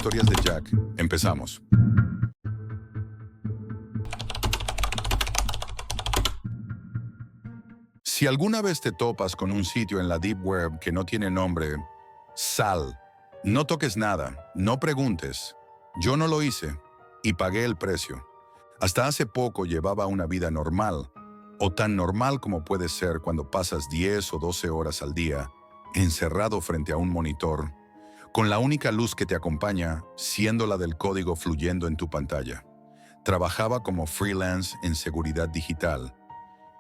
Historias de Jack. Empezamos. Si alguna vez te topas con un sitio en la Deep Web que no tiene nombre, sal. No toques nada, no preguntes. Yo no lo hice y pagué el precio. Hasta hace poco llevaba una vida normal, o tan normal como puede ser cuando pasas 10 o 12 horas al día, encerrado frente a un monitor, con la única luz que te acompaña siendo la del código fluyendo en tu pantalla. Trabajaba como freelance en seguridad digital.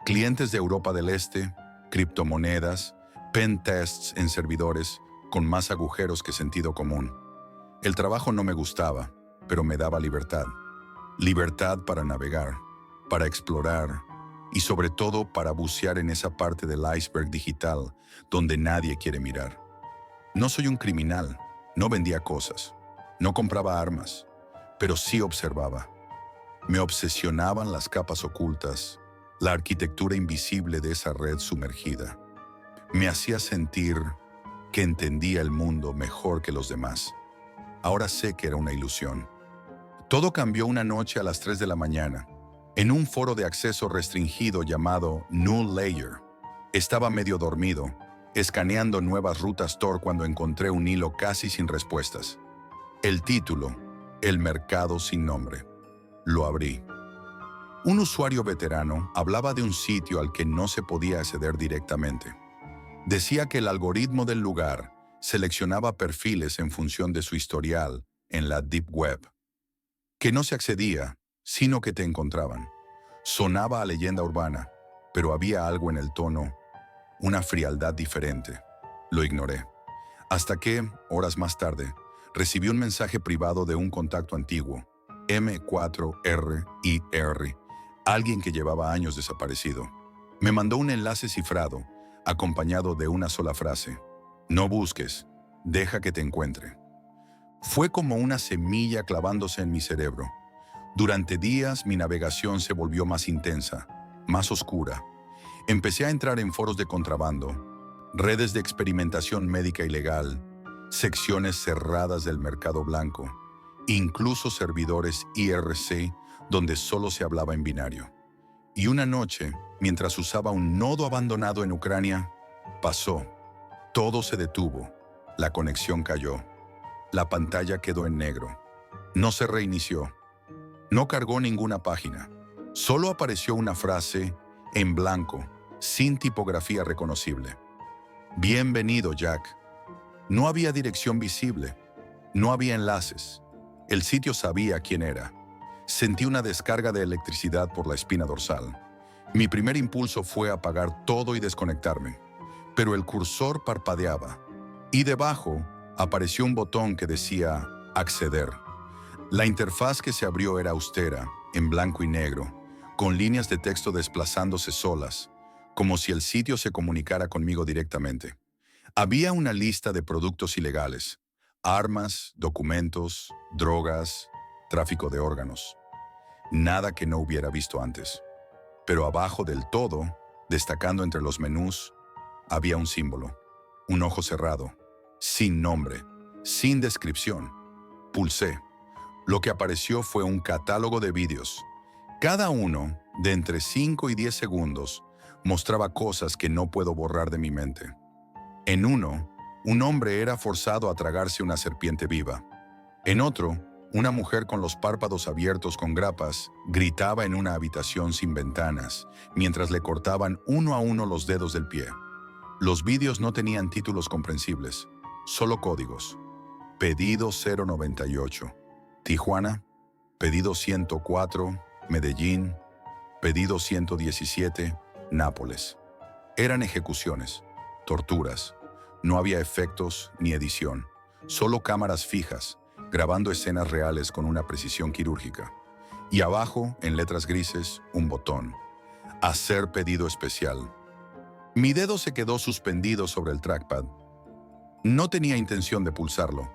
Clientes de Europa del Este, criptomonedas, pen tests en servidores con más agujeros que sentido común. El trabajo no me gustaba, pero me daba libertad. Libertad para navegar, para explorar y sobre todo para bucear en esa parte del iceberg digital donde nadie quiere mirar. No soy un criminal, no vendía cosas, no compraba armas, pero sí observaba. Me obsesionaban las capas ocultas, la arquitectura invisible de esa red sumergida. Me hacía sentir que entendía el mundo mejor que los demás. Ahora sé que era una ilusión. Todo cambió una noche a las 3 de la mañana, en un foro de acceso restringido llamado Null Layer. Estaba medio dormido, escaneando nuevas rutas Tor cuando encontré un hilo casi sin respuestas. El título, El mercado sin nombre. Lo abrí. Un usuario veterano hablaba de un sitio al que no se podía acceder directamente. Decía que el algoritmo del lugar seleccionaba perfiles en función de su historial en la Deep Web. Que no se accedía, sino que te encontraban. Sonaba a leyenda urbana, pero había algo en el tono, una frialdad diferente. Lo ignoré. Hasta que, horas más tarde, recibí un mensaje privado de un contacto antiguo, M4RIR, alguien que llevaba años desaparecido. Me mandó un enlace cifrado, acompañado de una sola frase: no busques, deja que te encuentre. Fue como una semilla clavándose en mi cerebro. Durante días mi navegación se volvió más intensa, más oscura. Empecé a entrar en foros de contrabando, redes de experimentación médica ilegal, secciones cerradas del mercado blanco, incluso servidores IRC donde solo se hablaba en binario. Y una noche, mientras usaba un nodo abandonado en Ucrania, pasó. Todo se detuvo. La conexión cayó. La pantalla quedó en negro. No se reinició. No cargó ninguna página. Solo apareció una frase en blanco, sin tipografía reconocible. Bienvenido, Jack. No había dirección visible. No había enlaces. El sitio sabía quién era. Sentí una descarga de electricidad por la espina dorsal. Mi primer impulso fue apagar todo y desconectarme. Pero el cursor parpadeaba. Y debajo apareció un botón que decía acceder. La interfaz que se abrió era austera, en blanco y negro, con líneas de texto desplazándose solas, como si el sitio se comunicara conmigo directamente. Había una lista de productos ilegales: armas, documentos, drogas, tráfico de órganos. Nada que no hubiera visto antes. Pero abajo del todo, destacando entre los menús, había un símbolo, un ojo cerrado, sin nombre, sin descripción. Pulsé. Lo que apareció fue un catálogo de vídeos. Cada uno, de entre 5 y 10 segundos, mostraba cosas que no puedo borrar de mi mente. En uno, un hombre era forzado a tragarse una serpiente viva. En otro, una mujer con los párpados abiertos con grapas gritaba en una habitación sin ventanas, mientras le cortaban uno a uno los dedos del pie. Los vídeos no tenían títulos comprensibles, solo códigos. Pedido 098, Tijuana. Pedido 104, Medellín. Pedido 117, Nápoles. Eran ejecuciones, torturas. No había efectos ni edición, solo cámaras fijas, grabando escenas reales con una precisión quirúrgica. Y abajo, en letras grises, un botón: hacer pedido especial. Mi dedo se quedó suspendido sobre el trackpad. No tenía intención de pulsarlo.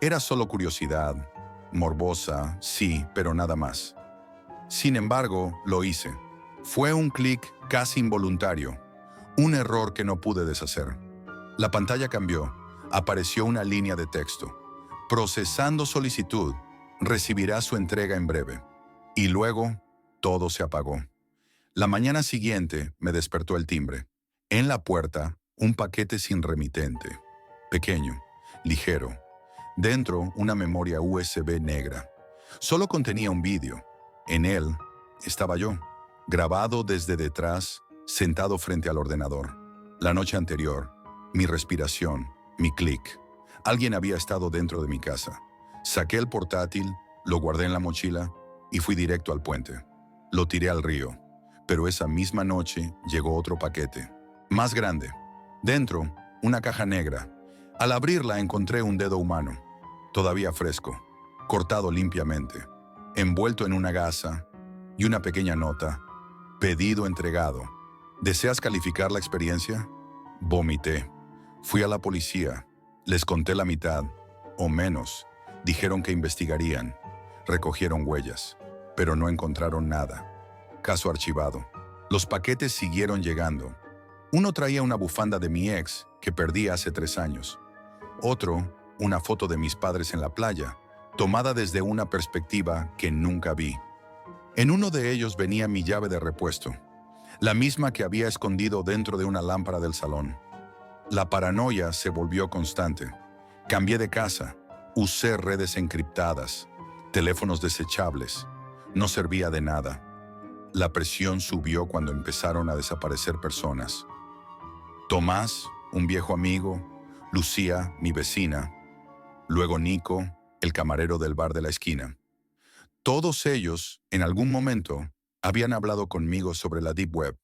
Era solo curiosidad, morbosa, sí, pero nada más. Sin embargo, lo hice. Fue un clic casi involuntario, un error que no pude deshacer. La pantalla cambió. Apareció una línea de texto: Procesando solicitud, recibirá su entrega en breve. Y luego, todo se apagó. La mañana siguiente me despertó el timbre. En la puerta, un paquete sin remitente. Pequeño, ligero. Dentro, una memoria USB negra. Solo contenía un vídeo. En él, estaba yo, grabado desde detrás, sentado frente al ordenador. La noche anterior, mi respiración, mi clic. Alguien había estado dentro de mi casa. Saqué el portátil, lo guardé en la mochila y fui directo al puente. Lo tiré al río, pero esa misma noche llegó otro paquete, más grande. Dentro, una caja negra. Al abrirla encontré un dedo humano, todavía fresco, cortado limpiamente, envuelto en una gasa y una pequeña nota. Pedido entregado. ¿Deseas calificar la experiencia? Vomité. Fui a la policía. Les conté la mitad, o menos. Dijeron que investigarían. Recogieron huellas, pero no encontraron nada. Caso archivado. Los paquetes siguieron llegando. Uno traía una bufanda de mi ex, que perdí hace 3 años. Otro, una foto de mis padres en la playa, tomada desde una perspectiva que nunca vi. En uno de ellos venía mi llave de repuesto, la misma que había escondido dentro de una lámpara del salón. La paranoia se volvió constante. Cambié de casa, usé redes encriptadas, teléfonos desechables. No servía de nada. La presión subió cuando empezaron a desaparecer personas. Tomás, un viejo amigo, Lucía, mi vecina, luego Nico, el camarero del bar de la esquina. Todos ellos, en algún momento, habían hablado conmigo sobre la Deep Web.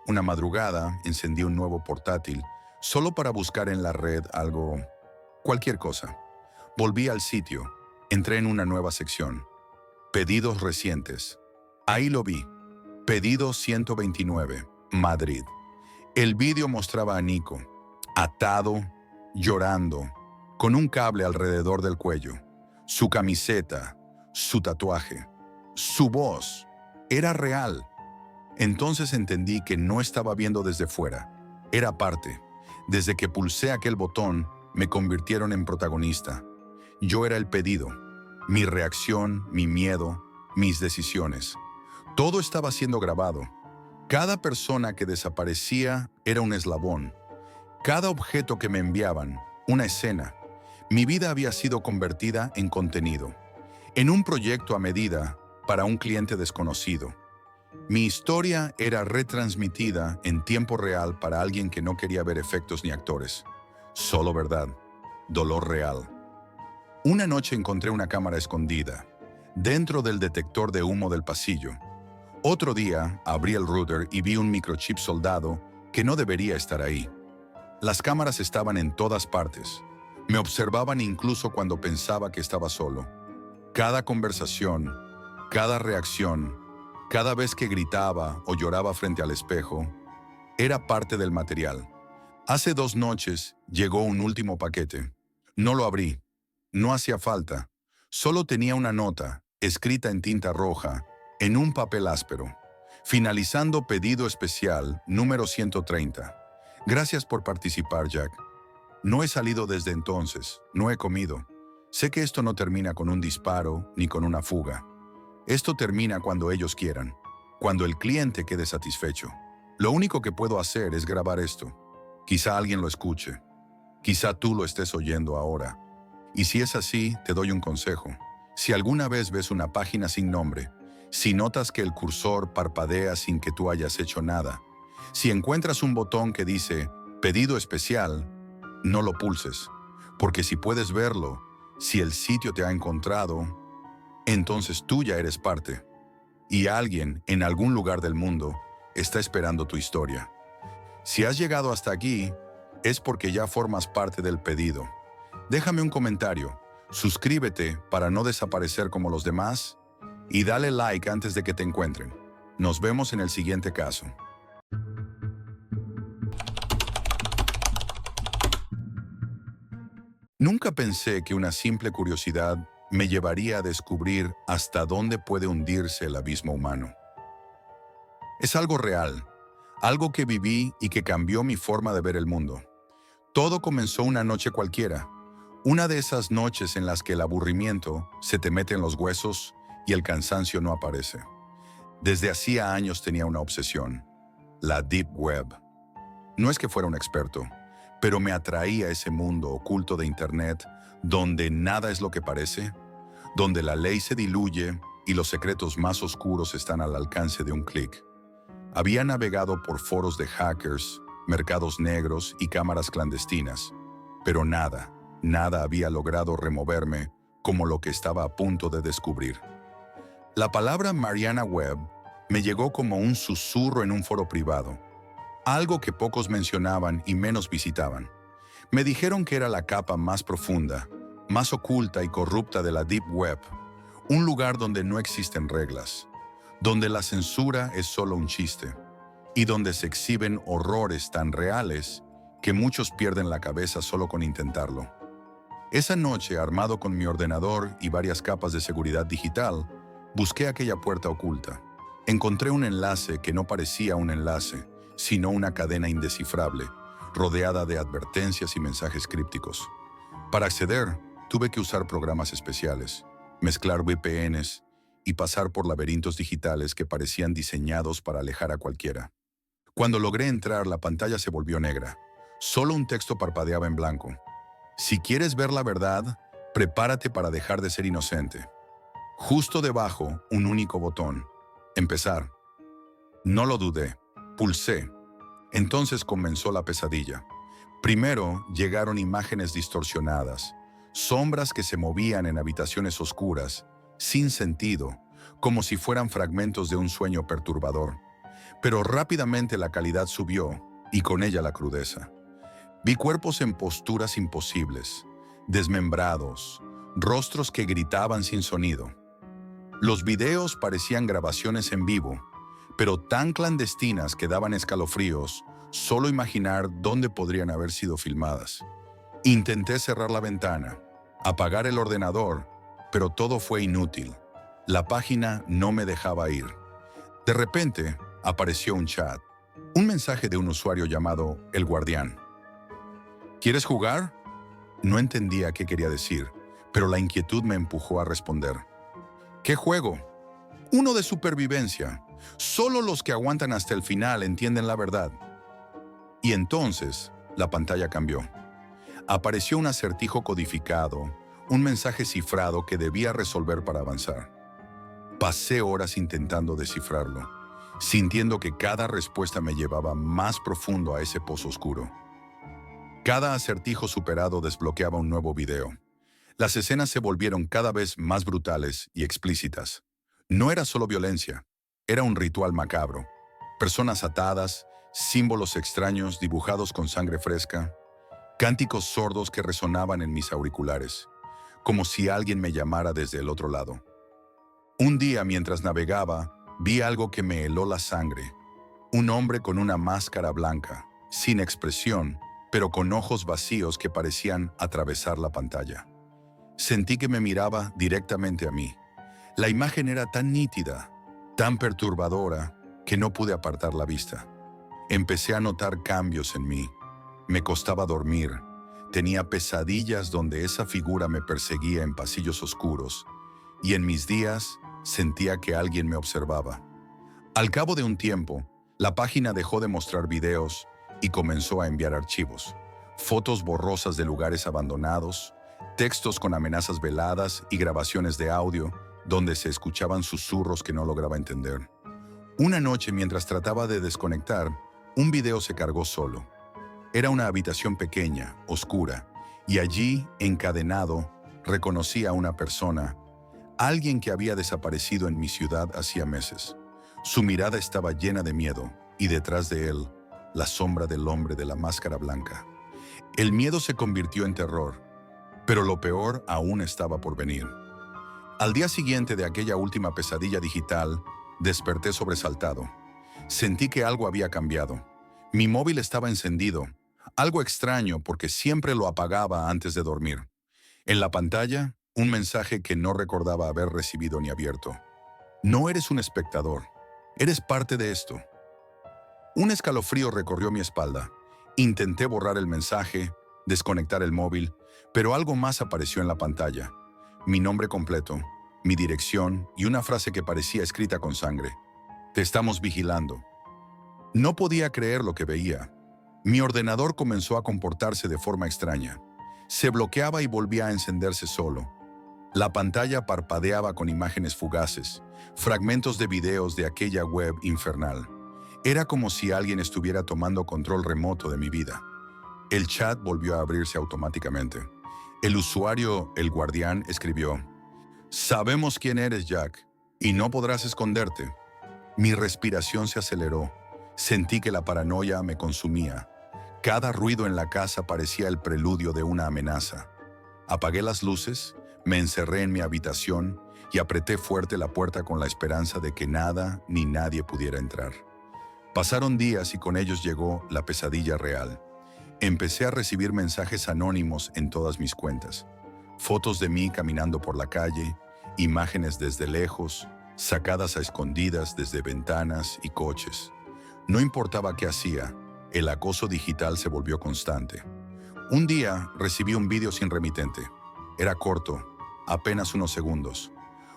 Una madrugada encendí un nuevo portátil solo para buscar en la red algo, cualquier cosa. Volví al sitio, entré en una nueva sección. Pedidos recientes. Ahí lo vi. Pedido 129, Madrid. El vídeo mostraba a Nico, atado, llorando, con un cable alrededor del cuello. Su camiseta, su tatuaje, su voz, era real. Entonces entendí que no estaba viendo desde fuera, era parte. Desde que pulsé aquel botón, me convirtieron en protagonista. Yo era el pedido, mi reacción, mi miedo, mis decisiones. Todo estaba siendo grabado. Cada persona que desaparecía era un eslabón. Cada objeto que me enviaban, una escena. Mi vida había sido convertida en contenido, en un proyecto a medida para un cliente desconocido. Mi historia era retransmitida en tiempo real para alguien que no quería ver efectos ni actores. Solo verdad, dolor real. Una noche encontré una cámara escondida, dentro del detector de humo del pasillo. Otro día abrí el router y vi un microchip soldado que no debería estar ahí. Las cámaras estaban en todas partes. Me observaban incluso cuando pensaba que estaba solo. Cada conversación, cada reacción, cada vez que gritaba o lloraba frente al espejo, era parte del material. Hace 2 noches llegó un último paquete. No lo abrí. No hacía falta. Solo tenía una nota, escrita en tinta roja, en un papel áspero. Finalizando pedido especial número 130. Gracias por participar, Jack. No he salido desde entonces, no he comido. Sé que esto no termina con un disparo ni con una fuga. Esto termina cuando ellos quieran, cuando el cliente quede satisfecho. Lo único que puedo hacer es grabar esto. Quizá alguien lo escuche. Quizá tú lo estés oyendo ahora. Y si es así, te doy un consejo. Si alguna vez ves una página sin nombre, si notas que el cursor parpadea sin que tú hayas hecho nada, si encuentras un botón que dice «Pedido especial», no lo pulses, porque si puedes verlo, si el sitio te ha encontrado, entonces tú ya eres parte. Y alguien, en algún lugar del mundo, está esperando tu historia. Si has llegado hasta aquí, es porque ya formas parte del pedido. Déjame un comentario, suscríbete para no desaparecer como los demás y dale like antes de que te encuentren. Nos vemos en el siguiente caso. Nunca pensé que una simple curiosidad me llevaría a descubrir hasta dónde puede hundirse el abismo humano. Es algo real, algo que viví y que cambió mi forma de ver el mundo. Todo comenzó una noche cualquiera. Una de esas noches en las que el aburrimiento se te mete en los huesos y el cansancio no aparece. Desde hacía años tenía una obsesión, la Deep Web. No es que fuera un experto, pero me atraía ese mundo oculto de Internet donde nada es lo que parece, donde la ley se diluye y los secretos más oscuros están al alcance de un clic. Había navegado por foros de hackers, mercados negros y cámaras clandestinas, pero nada había logrado removerme como lo que estaba a punto de descubrir. La palabra Mariana Webb me llegó como un susurro en un foro privado, algo que pocos mencionaban y menos visitaban. Me dijeron que era la capa más profunda, más oculta y corrupta de la Deep Web, un lugar donde no existen reglas, donde la censura es solo un chiste y donde se exhiben horrores tan reales que muchos pierden la cabeza solo con intentarlo. Esa noche, armado con mi ordenador y varias capas de seguridad digital, busqué aquella puerta oculta. Encontré un enlace que no parecía un enlace, sino una cadena indescifrable, rodeada de advertencias y mensajes crípticos. Para acceder, tuve que usar programas especiales, mezclar VPNs y pasar por laberintos digitales que parecían diseñados para alejar a cualquiera. Cuando logré entrar, la pantalla se volvió negra. Solo un texto parpadeaba en blanco. Si quieres ver la verdad, prepárate para dejar de ser inocente. Justo debajo, un único botón. Empezar. No lo dudé. Pulsé. Entonces comenzó la pesadilla. Primero llegaron imágenes distorsionadas, sombras que se movían en habitaciones oscuras, sin sentido, como si fueran fragmentos de un sueño perturbador. Pero rápidamente la calidad subió, y con ella la crudeza. Vi cuerpos en posturas imposibles, desmembrados, rostros que gritaban sin sonido. Los videos parecían grabaciones en vivo, pero tan clandestinas que daban escalofríos, solo imaginar dónde podrían haber sido filmadas. Intenté cerrar la ventana, apagar el ordenador, pero todo fue inútil. La página no me dejaba ir. De repente, apareció un chat, un mensaje de un usuario llamado El Guardián. ¿Quieres jugar? No entendía qué quería decir, pero la inquietud me empujó a responder. ¿Qué juego? Uno de supervivencia. Solo los que aguantan hasta el final entienden la verdad. Y entonces, la pantalla cambió. Apareció un acertijo codificado, un mensaje cifrado que debía resolver para avanzar. Pasé horas intentando descifrarlo, sintiendo que cada respuesta me llevaba más profundo a ese pozo oscuro. Cada acertijo superado desbloqueaba un nuevo video. Las escenas se volvieron cada vez más brutales y explícitas. No era solo violencia, era un ritual macabro. Personas atadas, símbolos extraños dibujados con sangre fresca, cánticos sordos que resonaban en mis auriculares, como si alguien me llamara desde el otro lado. Un día, mientras navegaba, vi algo que me heló la sangre. Un hombre con una máscara blanca, sin expresión, pero con ojos vacíos que parecían atravesar la pantalla. Sentí que me miraba directamente a mí. La imagen era tan nítida, tan perturbadora, que no pude apartar la vista. Empecé a notar cambios en mí. Me costaba dormir. Tenía pesadillas donde esa figura me perseguía en pasillos oscuros, y en mis días sentía que alguien me observaba. Al cabo de un tiempo, la página dejó de mostrar videos y comenzó a enviar archivos, fotos borrosas de lugares abandonados, textos con amenazas veladas y grabaciones de audio donde se escuchaban susurros que no lograba entender. Una noche, mientras trataba de desconectar, un video se cargó solo. Era una habitación pequeña, oscura, y allí, encadenado, reconocí a una persona, alguien que había desaparecido en mi ciudad hacía meses. Su mirada estaba llena de miedo, y detrás de él, la sombra del hombre de la máscara blanca. El miedo se convirtió en terror, pero lo peor aún estaba por venir. Al día siguiente de aquella última pesadilla digital, desperté sobresaltado. Sentí que algo había cambiado. Mi móvil estaba encendido, algo extraño porque siempre lo apagaba antes de dormir. En la pantalla, un mensaje que no recordaba haber recibido ni abierto. No eres un espectador, eres parte de esto. Un escalofrío recorrió mi espalda. Intenté borrar el mensaje, desconectar el móvil, Pero algo más apareció en la pantalla. Mi nombre completo, mi dirección y una frase que parecía escrita con sangre. Te estamos vigilando. No podía creer lo que veía. Mi ordenador comenzó a comportarse de forma extraña. Se bloqueaba y volvía a encenderse solo. La pantalla parpadeaba con imágenes fugaces, fragmentos de videos de aquella web infernal. Era como si alguien estuviera tomando control remoto de mi vida. El chat volvió a abrirse automáticamente. El usuario, el guardián, escribió: «Sabemos quién eres, Jack, y no podrás esconderte». Mi respiración se aceleró. Sentí que la paranoia me consumía. Cada ruido en la casa parecía el preludio de una amenaza. Apagué las luces, me encerré en mi habitación y apreté fuerte la puerta con la esperanza de que nada ni nadie pudiera entrar. Pasaron días y con ellos llegó la pesadilla real. Empecé a recibir mensajes anónimos en todas mis cuentas. Fotos de mí caminando por la calle, imágenes desde lejos, sacadas a escondidas desde ventanas y coches. No importaba qué hacía, el acoso digital se volvió constante. Un día recibí un vídeo sin remitente. Era corto, apenas unos segundos.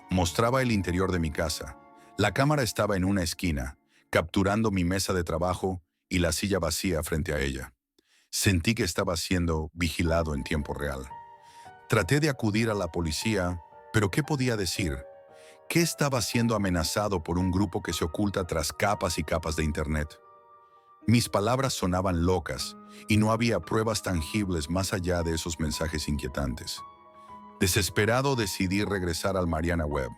Mostraba el interior de mi casa. La cámara estaba en una esquina, capturando mi mesa de trabajo y la silla vacía frente a ella. Sentí que estaba siendo vigilado en tiempo real. Traté de acudir a la policía, pero ¿qué podía decir? ¿Qué estaba siendo amenazado por un grupo que se oculta tras capas y capas de Internet? Mis palabras sonaban locas y no había pruebas tangibles más allá de esos mensajes inquietantes. Desesperado decidí regresar al Mariana Web.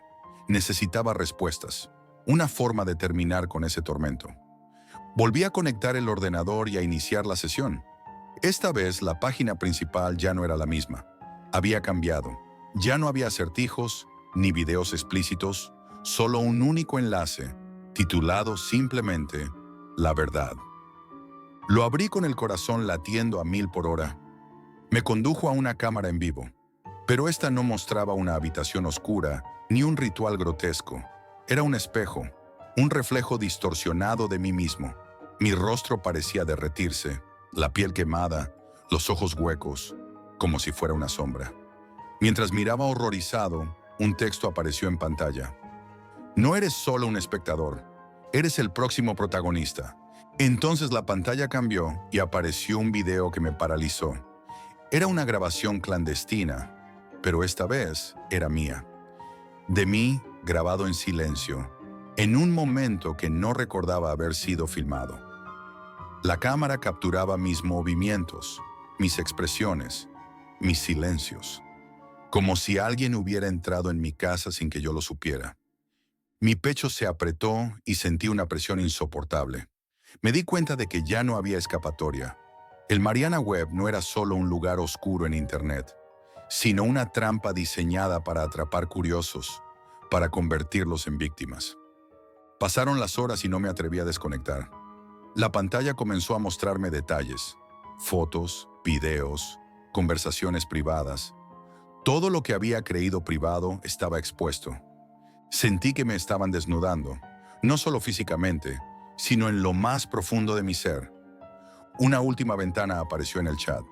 Necesitaba respuestas, una forma de terminar con ese tormento. Volví a conectar el ordenador y a iniciar la sesión. Esta vez la página principal ya no era la misma. Había cambiado. Ya no había acertijos ni videos explícitos, solo un único enlace, titulado simplemente La Verdad. Lo abrí con el corazón latiendo a 1000 por hora. Me condujo a una cámara en vivo, pero esta no mostraba una habitación oscura ni un ritual grotesco. Era un espejo, un reflejo distorsionado de mí mismo. Mi rostro parecía derretirse, la piel quemada, los ojos huecos, como si fuera una sombra. Mientras miraba horrorizado, un texto apareció en pantalla. No eres solo un espectador, eres el próximo protagonista. Entonces la pantalla cambió y apareció un video que me paralizó. Era una grabación clandestina, pero esta vez era mía. De mí, grabado en silencio, en un momento que no recordaba haber sido filmado. La cámara capturaba mis movimientos, mis expresiones, mis silencios, como si alguien hubiera entrado en mi casa sin que yo lo supiera. Mi pecho se apretó y sentí una presión insoportable. Me di cuenta de que ya no había escapatoria. El Mariana Web no era solo un lugar oscuro en Internet, sino una trampa diseñada para atrapar curiosos, para convertirlos en víctimas. Pasaron las horas y no me atreví a desconectar. La pantalla comenzó a mostrarme detalles, fotos, videos, conversaciones privadas. Todo lo que había creído privado estaba expuesto. Sentí que me estaban desnudando, no solo físicamente, sino en lo más profundo de mi ser. Una última ventana apareció en el chat.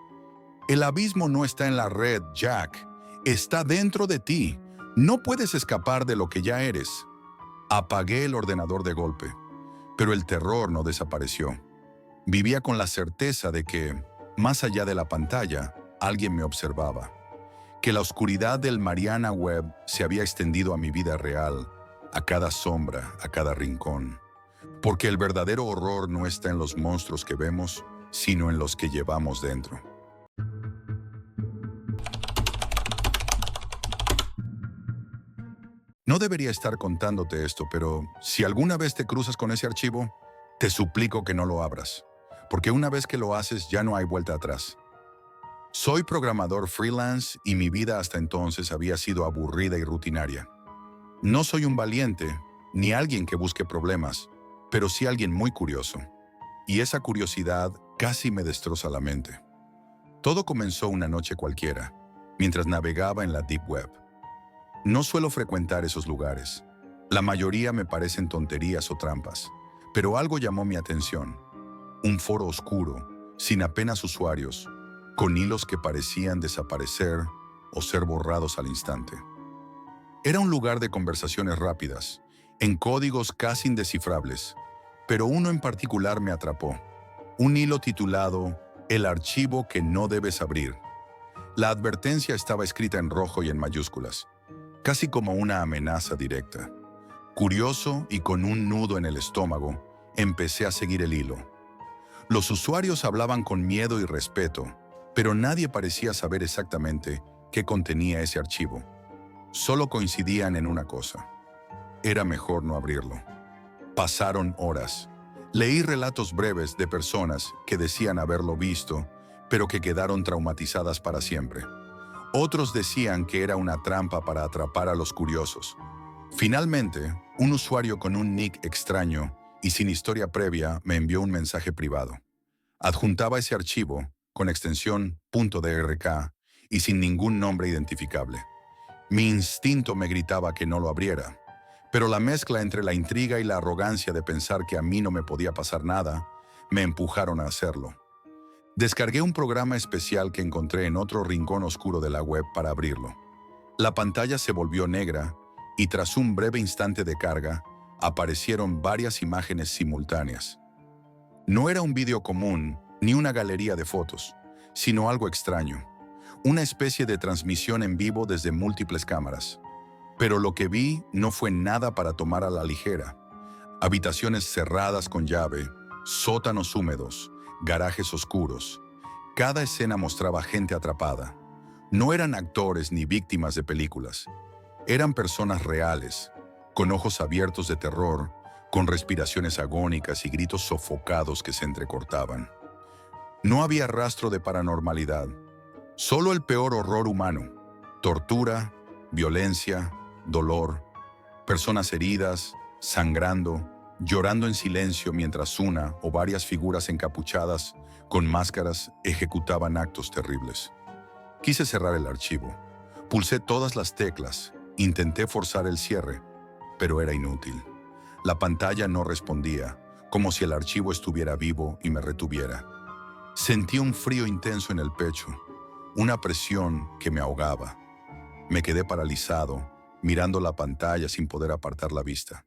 El abismo no está en la red, Jack. Está dentro de ti. No puedes escapar de lo que ya eres. Apagué el ordenador de golpe, pero el terror no desapareció. Vivía con la certeza de que, más allá de la pantalla, alguien me observaba. Que la oscuridad del Mariana Web se había extendido a mi vida real, a cada sombra, a cada rincón. Porque el verdadero horror no está en los monstruos que vemos, sino en los que llevamos dentro. No debería estar contándote esto, pero si alguna vez te cruzas con ese archivo, te suplico que no lo abras, porque una vez que lo haces ya no hay vuelta atrás. Soy programador freelance y mi vida hasta entonces había sido aburrida y rutinaria. No soy un valiente, ni alguien que busque problemas, pero sí alguien muy curioso. Y esa curiosidad casi me destroza la mente. Todo comenzó una noche cualquiera, mientras navegaba en la Deep Web. No suelo frecuentar esos lugares. La mayoría me parecen tonterías o trampas, pero algo llamó mi atención. Un foro oscuro, sin apenas usuarios, con hilos que parecían desaparecer o ser borrados al instante. Era un lugar de conversaciones rápidas, en códigos casi indescifrables, pero uno en particular me atrapó. Un hilo titulado "El archivo que no debes abrir". La advertencia estaba escrita en rojo y en mayúsculas, casi como una amenaza directa. Curioso y con un nudo en el estómago, empecé a seguir el hilo. Los usuarios hablaban con miedo y respeto, pero nadie parecía saber exactamente qué contenía ese archivo. Solo coincidían en una cosa: era mejor no abrirlo. Pasaron horas. Leí relatos breves de personas que decían haberlo visto, pero que quedaron traumatizadas para siempre. Otros decían que era una trampa para atrapar a los curiosos. Finalmente, un usuario con un nick extraño y sin historia previa me envió un mensaje privado. Adjuntaba ese archivo, con extensión .drk y sin ningún nombre identificable. Mi instinto me gritaba que no lo abriera, pero la mezcla entre la intriga y la arrogancia de pensar que a mí no me podía pasar nada, me empujaron a hacerlo. Descargué un programa especial que encontré en otro rincón oscuro de la web para abrirlo. La pantalla se volvió negra y tras un breve instante de carga, aparecieron varias imágenes simultáneas. No era un vídeo común ni una galería de fotos, sino algo extraño, una especie de transmisión en vivo desde múltiples cámaras. Pero lo que vi no fue nada para tomar a la ligera. Habitaciones cerradas con llave, sótanos húmedos, garajes oscuros. Cada escena mostraba gente atrapada. No eran actores ni víctimas de películas. Eran personas reales, con ojos abiertos de terror, con respiraciones agónicas y gritos sofocados que se entrecortaban. No había rastro de paranormalidad, solo el peor horror humano: tortura, violencia, dolor, personas heridas, sangrando, llorando en silencio mientras una o varias figuras encapuchadas con máscaras ejecutaban actos terribles. Quise cerrar el archivo. Pulsé todas las teclas, intenté forzar el cierre, pero era inútil. La pantalla no respondía, como si el archivo estuviera vivo y me retuviera. Sentí un frío intenso en el pecho, una presión que me ahogaba. Me quedé paralizado, mirando la pantalla sin poder apartar la vista.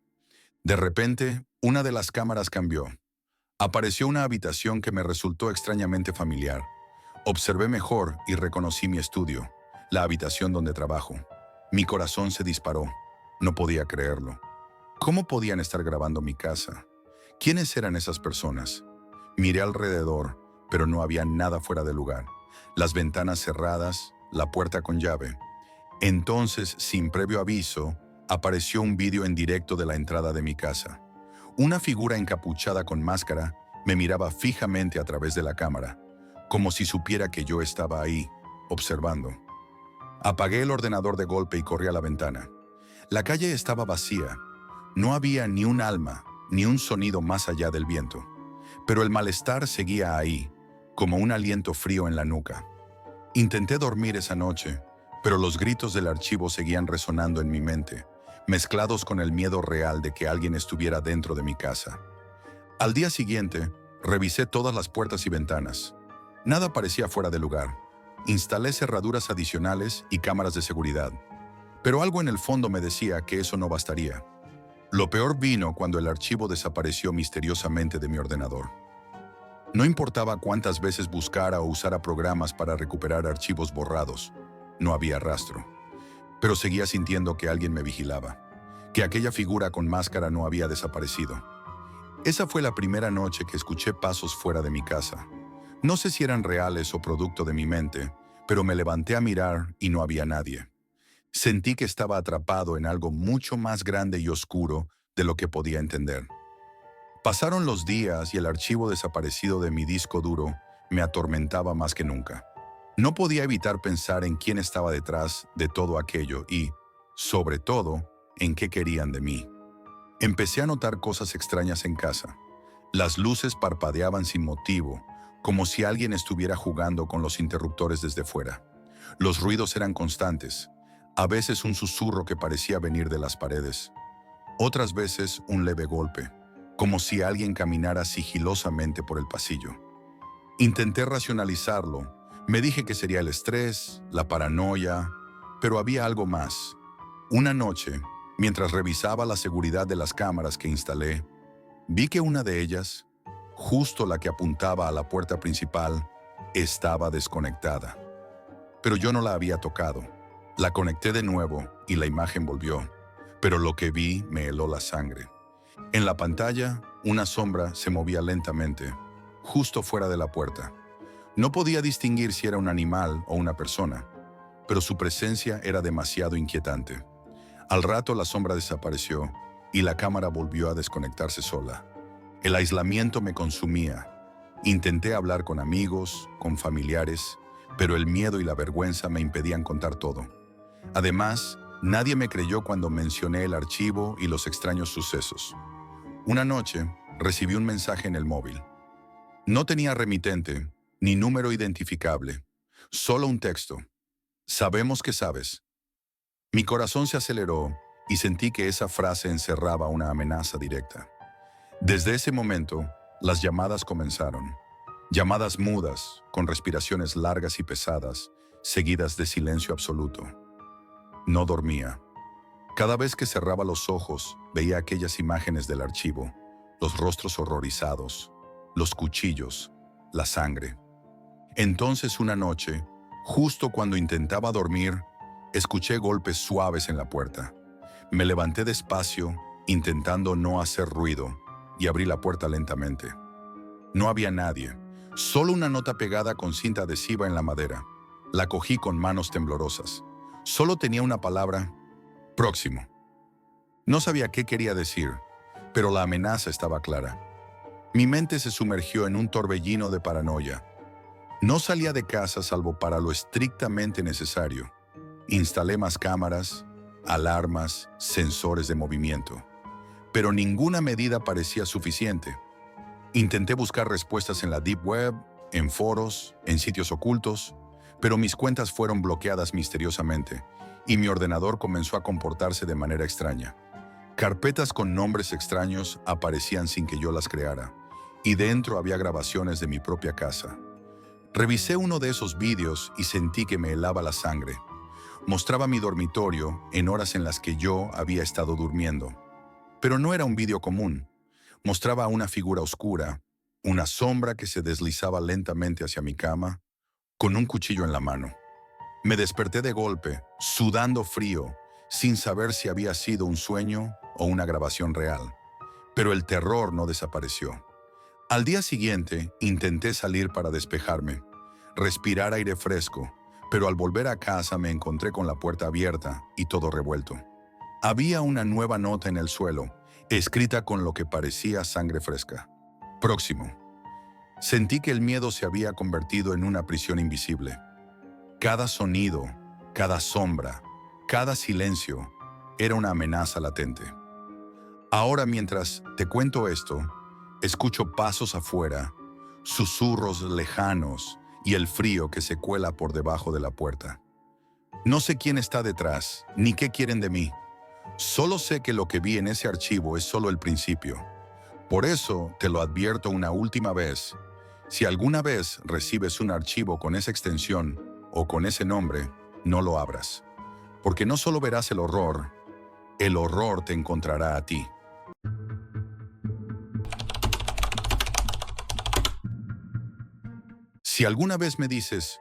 De repente, una de las cámaras cambió. Apareció una habitación que me resultó extrañamente familiar. Observé mejor y reconocí mi estudio, la habitación donde trabajo. Mi corazón se disparó. No podía creerlo. ¿Cómo podían estar grabando mi casa? ¿Quiénes eran esas personas? Miré alrededor, pero no había nada fuera de lugar. Las ventanas cerradas, la puerta con llave. Entonces, sin previo aviso, apareció un vídeo en directo de la entrada de mi casa. Una figura encapuchada con máscara me miraba fijamente a través de la cámara, como si supiera que yo estaba ahí, observando. Apagué el ordenador de golpe y corrí a la ventana. La calle estaba vacía. No había ni un alma, ni un sonido más allá del viento. Pero el malestar seguía ahí, como un aliento frío en la nuca. Intenté dormir esa noche, pero los gritos del archivo seguían resonando en mi mente, mezclados con el miedo real de que alguien estuviera dentro de mi casa. Al día siguiente, revisé todas las puertas y ventanas. Nada parecía fuera de lugar. Instalé cerraduras adicionales y cámaras de seguridad. Pero algo en el fondo me decía que eso no bastaría. Lo peor vino cuando el archivo desapareció misteriosamente de mi ordenador. No importaba cuántas veces buscara o usara programas para recuperar archivos borrados, no había rastro. Pero seguía sintiendo que alguien me vigilaba, que aquella figura con máscara no había desaparecido. Esa fue la primera noche que escuché pasos fuera de mi casa. No sé si eran reales o producto de mi mente, pero me levanté a mirar y no había nadie. Sentí que estaba atrapado en algo mucho más grande y oscuro de lo que podía entender. Pasaron los días y el archivo desaparecido de mi disco duro me atormentaba más que nunca. No podía evitar pensar en quién estaba detrás de todo aquello y, sobre todo, en qué querían de mí. Empecé a notar cosas extrañas en casa. Las luces parpadeaban sin motivo, como si alguien estuviera jugando con los interruptores desde fuera. Los ruidos eran constantes, a veces un susurro que parecía venir de las paredes. Otras veces un leve golpe, como si alguien caminara sigilosamente por el pasillo. Intenté racionalizarlo, Me dije que sería el estrés, la paranoia, pero había algo más. Una noche, mientras revisaba la seguridad de las cámaras que instalé, vi que una de ellas, justo la que apuntaba a la puerta principal, estaba desconectada. Pero yo no la había tocado. La conecté de nuevo y la imagen volvió, pero lo que vi me heló la sangre. En la pantalla, una sombra se movía lentamente, justo fuera de la puerta. No podía distinguir si era un animal o una persona, pero su presencia era demasiado inquietante. Al rato la sombra desapareció y la cámara volvió a desconectarse sola. El aislamiento me consumía. Intenté hablar con amigos, con familiares, pero el miedo y la vergüenza me impedían contar todo. Además, nadie me creyó cuando mencioné el archivo y los extraños sucesos. Una noche, recibí un mensaje en el móvil. No tenía remitente, ni número identificable, solo un texto. Sabemos que sabes. Mi corazón se aceleró y sentí que esa frase encerraba una amenaza directa. Desde ese momento, las llamadas comenzaron. Llamadas mudas, con respiraciones largas y pesadas, seguidas de silencio absoluto. No dormía. Cada vez que cerraba los ojos, veía aquellas imágenes del archivo, los rostros horrorizados, los cuchillos, la sangre. Entonces una noche, justo cuando intentaba dormir, escuché golpes suaves en la puerta. Me levanté despacio, intentando no hacer ruido, y abrí la puerta lentamente. No había nadie, solo una nota pegada con cinta adhesiva en la madera. La cogí con manos temblorosas. Solo tenía una palabra: próximo. No sabía qué quería decir, pero la amenaza estaba clara. Mi mente se sumergió en un torbellino de paranoia. No salía de casa salvo para lo estrictamente necesario. Instalé más cámaras, alarmas, sensores de movimiento. Pero ninguna medida parecía suficiente. Intenté buscar respuestas en la Deep Web, en foros, en sitios ocultos, pero mis cuentas fueron bloqueadas misteriosamente y mi ordenador comenzó a comportarse de manera extraña. Carpetas con nombres extraños aparecían sin que yo las creara, y dentro había grabaciones de mi propia casa. Revisé uno de esos vídeos y sentí que me helaba la sangre. Mostraba mi dormitorio en horas en las que yo había estado durmiendo. Pero no era un vídeo común. Mostraba una figura oscura, una sombra que se deslizaba lentamente hacia mi cama, con un cuchillo en la mano. Me desperté de golpe, sudando frío, sin saber si había sido un sueño o una grabación real. Pero el terror no desapareció. Al día siguiente, intenté salir para despejarme, respirar aire fresco, pero al volver a casa me encontré con la puerta abierta y todo revuelto. Había una nueva nota en el suelo, escrita con lo que parecía sangre fresca. Próximo. Sentí que el miedo se había convertido en una prisión invisible. Cada sonido, cada sombra, cada silencio era una amenaza latente. Ahora, mientras te cuento esto, escucho pasos afuera, susurros lejanos y el frío que se cuela por debajo de la puerta. No sé quién está detrás, ni qué quieren de mí. Solo sé que lo que vi en ese archivo es solo el principio. Por eso te lo advierto una última vez. Si alguna vez recibes un archivo con esa extensión o con ese nombre, no lo abras. Porque no solo verás el horror te encontrará a ti. Si alguna vez me dices,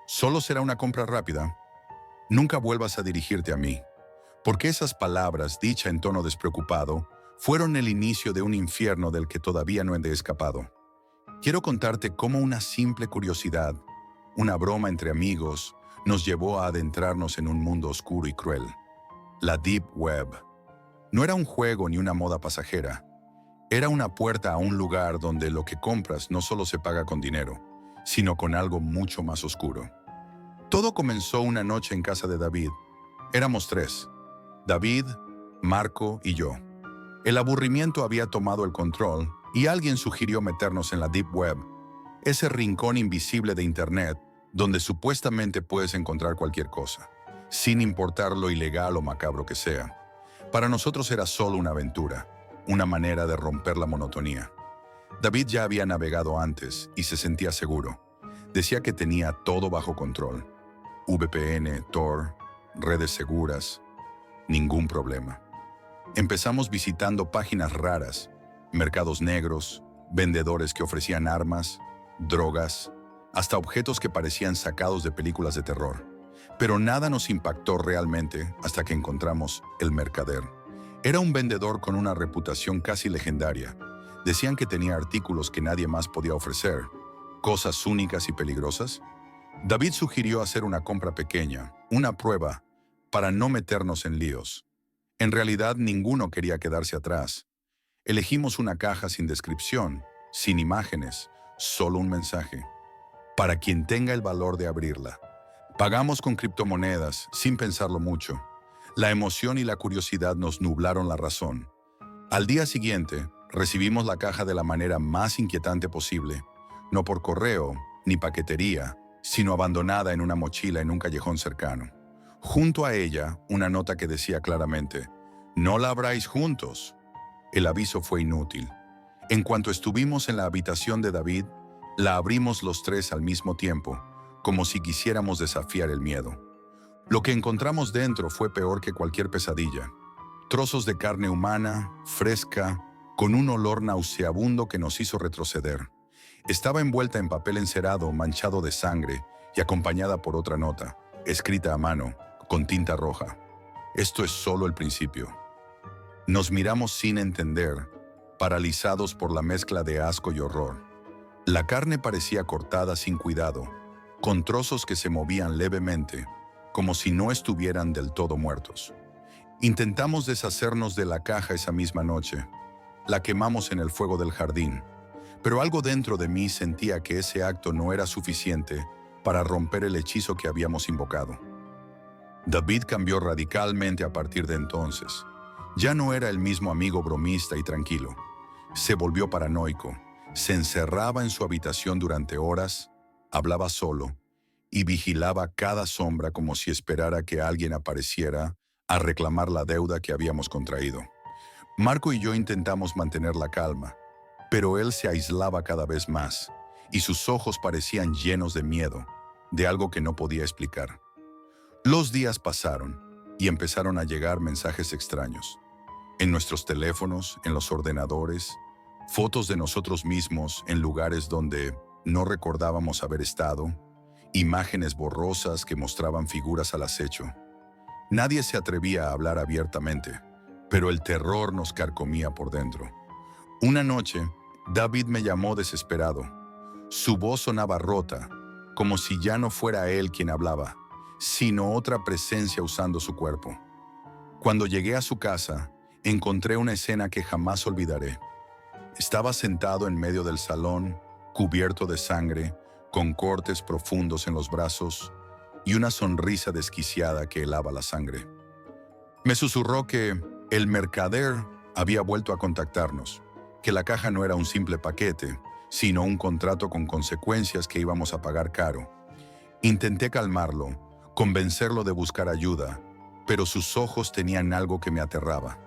solo será una compra rápida, nunca vuelvas a dirigirte a mí. Porque esas palabras, dichas en tono despreocupado, fueron el inicio de un infierno del que todavía no he escapado. Quiero contarte cómo una simple curiosidad, una broma entre amigos, nos llevó a adentrarnos en un mundo oscuro y cruel. La Deep Web. No era un juego ni una moda pasajera. Era una puerta a un lugar donde lo que compras no solo se paga con dinero, sino con algo mucho más oscuro. Todo comenzó una noche en casa de David. Éramos 3. David, Marco y yo. El aburrimiento había tomado el control y alguien sugirió meternos en la Deep Web, ese rincón invisible de Internet donde supuestamente puedes encontrar cualquier cosa, sin importar lo ilegal o macabro que sea. Para nosotros era solo una aventura, una manera de romper la monotonía. David ya había navegado antes y se sentía seguro. Decía que tenía todo bajo control. VPN, Tor, redes seguras, ningún problema. Empezamos visitando páginas raras, mercados negros, vendedores que ofrecían armas, drogas, hasta objetos que parecían sacados de películas de terror. Pero nada nos impactó realmente hasta que encontramos el mercader. Era un vendedor con una reputación casi legendaria. Decían que tenía artículos que nadie más podía ofrecer, cosas únicas y peligrosas. David sugirió hacer una compra pequeña, una prueba, para no meternos en líos. En realidad, ninguno quería quedarse atrás. Elegimos una caja sin descripción, sin imágenes, solo un mensaje. Para quien tenga el valor de abrirla. Pagamos con criptomonedas, sin pensarlo mucho. La emoción y la curiosidad nos nublaron la razón. Al día siguiente, recibimos la caja de la manera más inquietante posible. No por correo, ni paquetería, sino abandonada en una mochila en un callejón cercano. Junto a ella, una nota que decía claramente, «No la abráis juntos». El aviso fue inútil. En cuanto estuvimos en la habitación de David, la abrimos los tres al mismo tiempo, como si quisiéramos desafiar el miedo. Lo que encontramos dentro fue peor que cualquier pesadilla. Trozos de carne humana, fresca, con un olor nauseabundo que nos hizo retroceder. Estaba envuelta en papel encerado, manchado de sangre, y acompañada por otra nota, escrita a mano, con tinta roja. Esto es solo el principio. Nos miramos sin entender, paralizados por la mezcla de asco y horror. La carne parecía cortada sin cuidado, con trozos que se movían levemente, como si no estuvieran del todo muertos. Intentamos deshacernos de la caja esa misma noche. La quemamos en el fuego del jardín, pero algo dentro de mí sentía que ese acto no era suficiente para romper el hechizo que habíamos invocado. David cambió radicalmente a partir de entonces. Ya no era el mismo amigo bromista y tranquilo. Se volvió paranoico, se encerraba en su habitación durante horas, hablaba solo y vigilaba cada sombra como si esperara que alguien apareciera a reclamar la deuda que habíamos contraído. Marco y yo intentamos mantener la calma, pero él se aislaba cada vez más y sus ojos parecían llenos de miedo, de algo que no podía explicar. Los días pasaron y empezaron a llegar mensajes extraños. En nuestros teléfonos, en los ordenadores, fotos de nosotros mismos en lugares donde no recordábamos haber estado, imágenes borrosas que mostraban figuras al acecho. Nadie se atrevía a hablar abiertamente, pero el terror nos carcomía por dentro. Una noche, David me llamó desesperado. Su voz sonaba rota, como si ya no fuera él quien hablaba, sino otra presencia usando su cuerpo. Cuando llegué a su casa, encontré una escena que jamás olvidaré. Estaba sentado en medio del salón, cubierto de sangre, con cortes profundos en los brazos y una sonrisa desquiciada que helaba la sangre. Me susurró que el mercader había vuelto a contactarnos, que la caja no era un simple paquete, sino un contrato con consecuencias que íbamos a pagar caro. Intenté calmarlo, convencerlo de buscar ayuda, pero sus ojos tenían algo que me aterraba.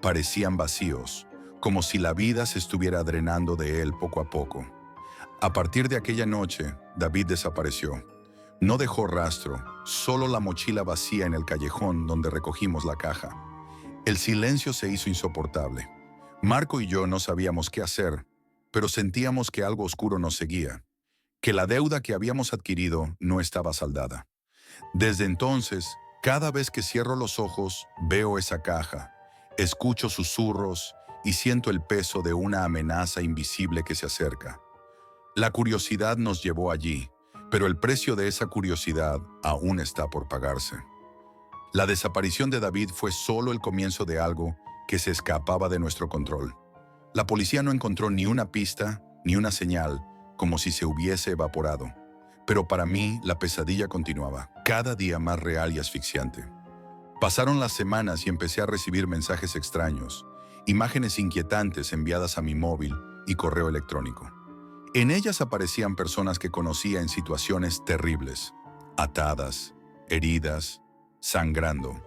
Parecían vacíos, como si la vida se estuviera drenando de él poco a poco. A partir de aquella noche, David desapareció. No dejó rastro, solo la mochila vacía en el callejón donde recogimos la caja. El silencio se hizo insoportable. Marco y yo no sabíamos qué hacer, pero sentíamos que algo oscuro nos seguía, que la deuda que habíamos adquirido no estaba saldada. Desde entonces, cada vez que cierro los ojos, veo esa caja, escucho susurros y siento el peso de una amenaza invisible que se acerca. La curiosidad nos llevó allí, pero el precio de esa curiosidad aún está por pagarse. La desaparición de David fue solo el comienzo de algo que se escapaba de nuestro control. La policía no encontró ni una pista, ni una señal, como si se hubiese evaporado. Pero para mí, la pesadilla continuaba, cada día más real y asfixiante. Pasaron las semanas y empecé a recibir mensajes extraños, imágenes inquietantes enviadas a mi móvil y correo electrónico. En ellas aparecían personas que conocía en situaciones terribles, atadas, heridas, sangrando,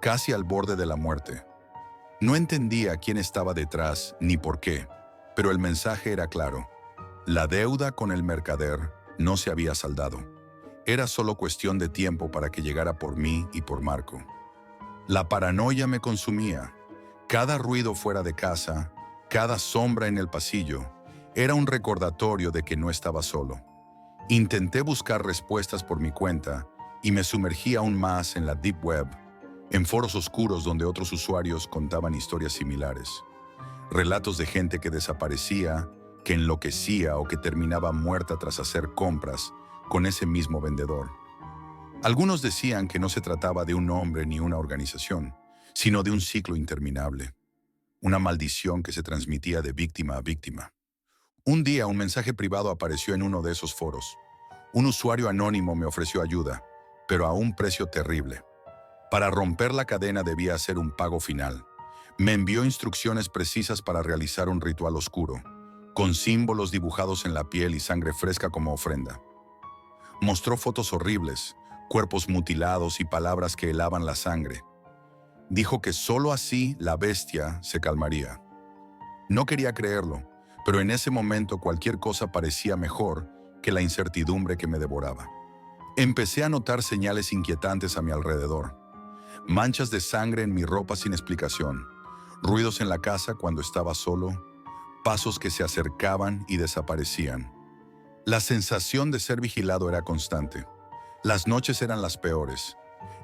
casi al borde de la muerte. No entendía quién estaba detrás ni por qué, pero el mensaje era claro. La deuda con el mercader no se había saldado. Era solo cuestión de tiempo para que llegara por mí y por Marco. La paranoia me consumía. Cada ruido fuera de casa, cada sombra en el pasillo, era un recordatorio de que no estaba solo. Intenté buscar respuestas por mi cuenta y me sumergí aún más en la Deep Web, en foros oscuros donde otros usuarios contaban historias similares. Relatos de gente que desaparecía, que enloquecía o que terminaba muerta tras hacer compras con ese mismo vendedor. Algunos decían que no se trataba de un hombre ni una organización, sino de un ciclo interminable, una maldición que se transmitía de víctima a víctima. Un día un mensaje privado apareció en uno de esos foros. Un usuario anónimo me ofreció ayuda, pero a un precio terrible. Para romper la cadena debía hacer un pago final. Me envió instrucciones precisas para realizar un ritual oscuro, con símbolos dibujados en la piel y sangre fresca como ofrenda. Mostró fotos horribles, cuerpos mutilados y palabras que helaban la sangre. Dijo que solo así la bestia se calmaría. No quería creerlo, pero en ese momento cualquier cosa parecía mejor que la incertidumbre que me devoraba. Empecé a notar señales inquietantes a mi alrededor. Manchas de sangre en mi ropa sin explicación, ruidos en la casa cuando estaba solo, pasos que se acercaban y desaparecían. La sensación de ser vigilado era constante. Las noches eran las peores.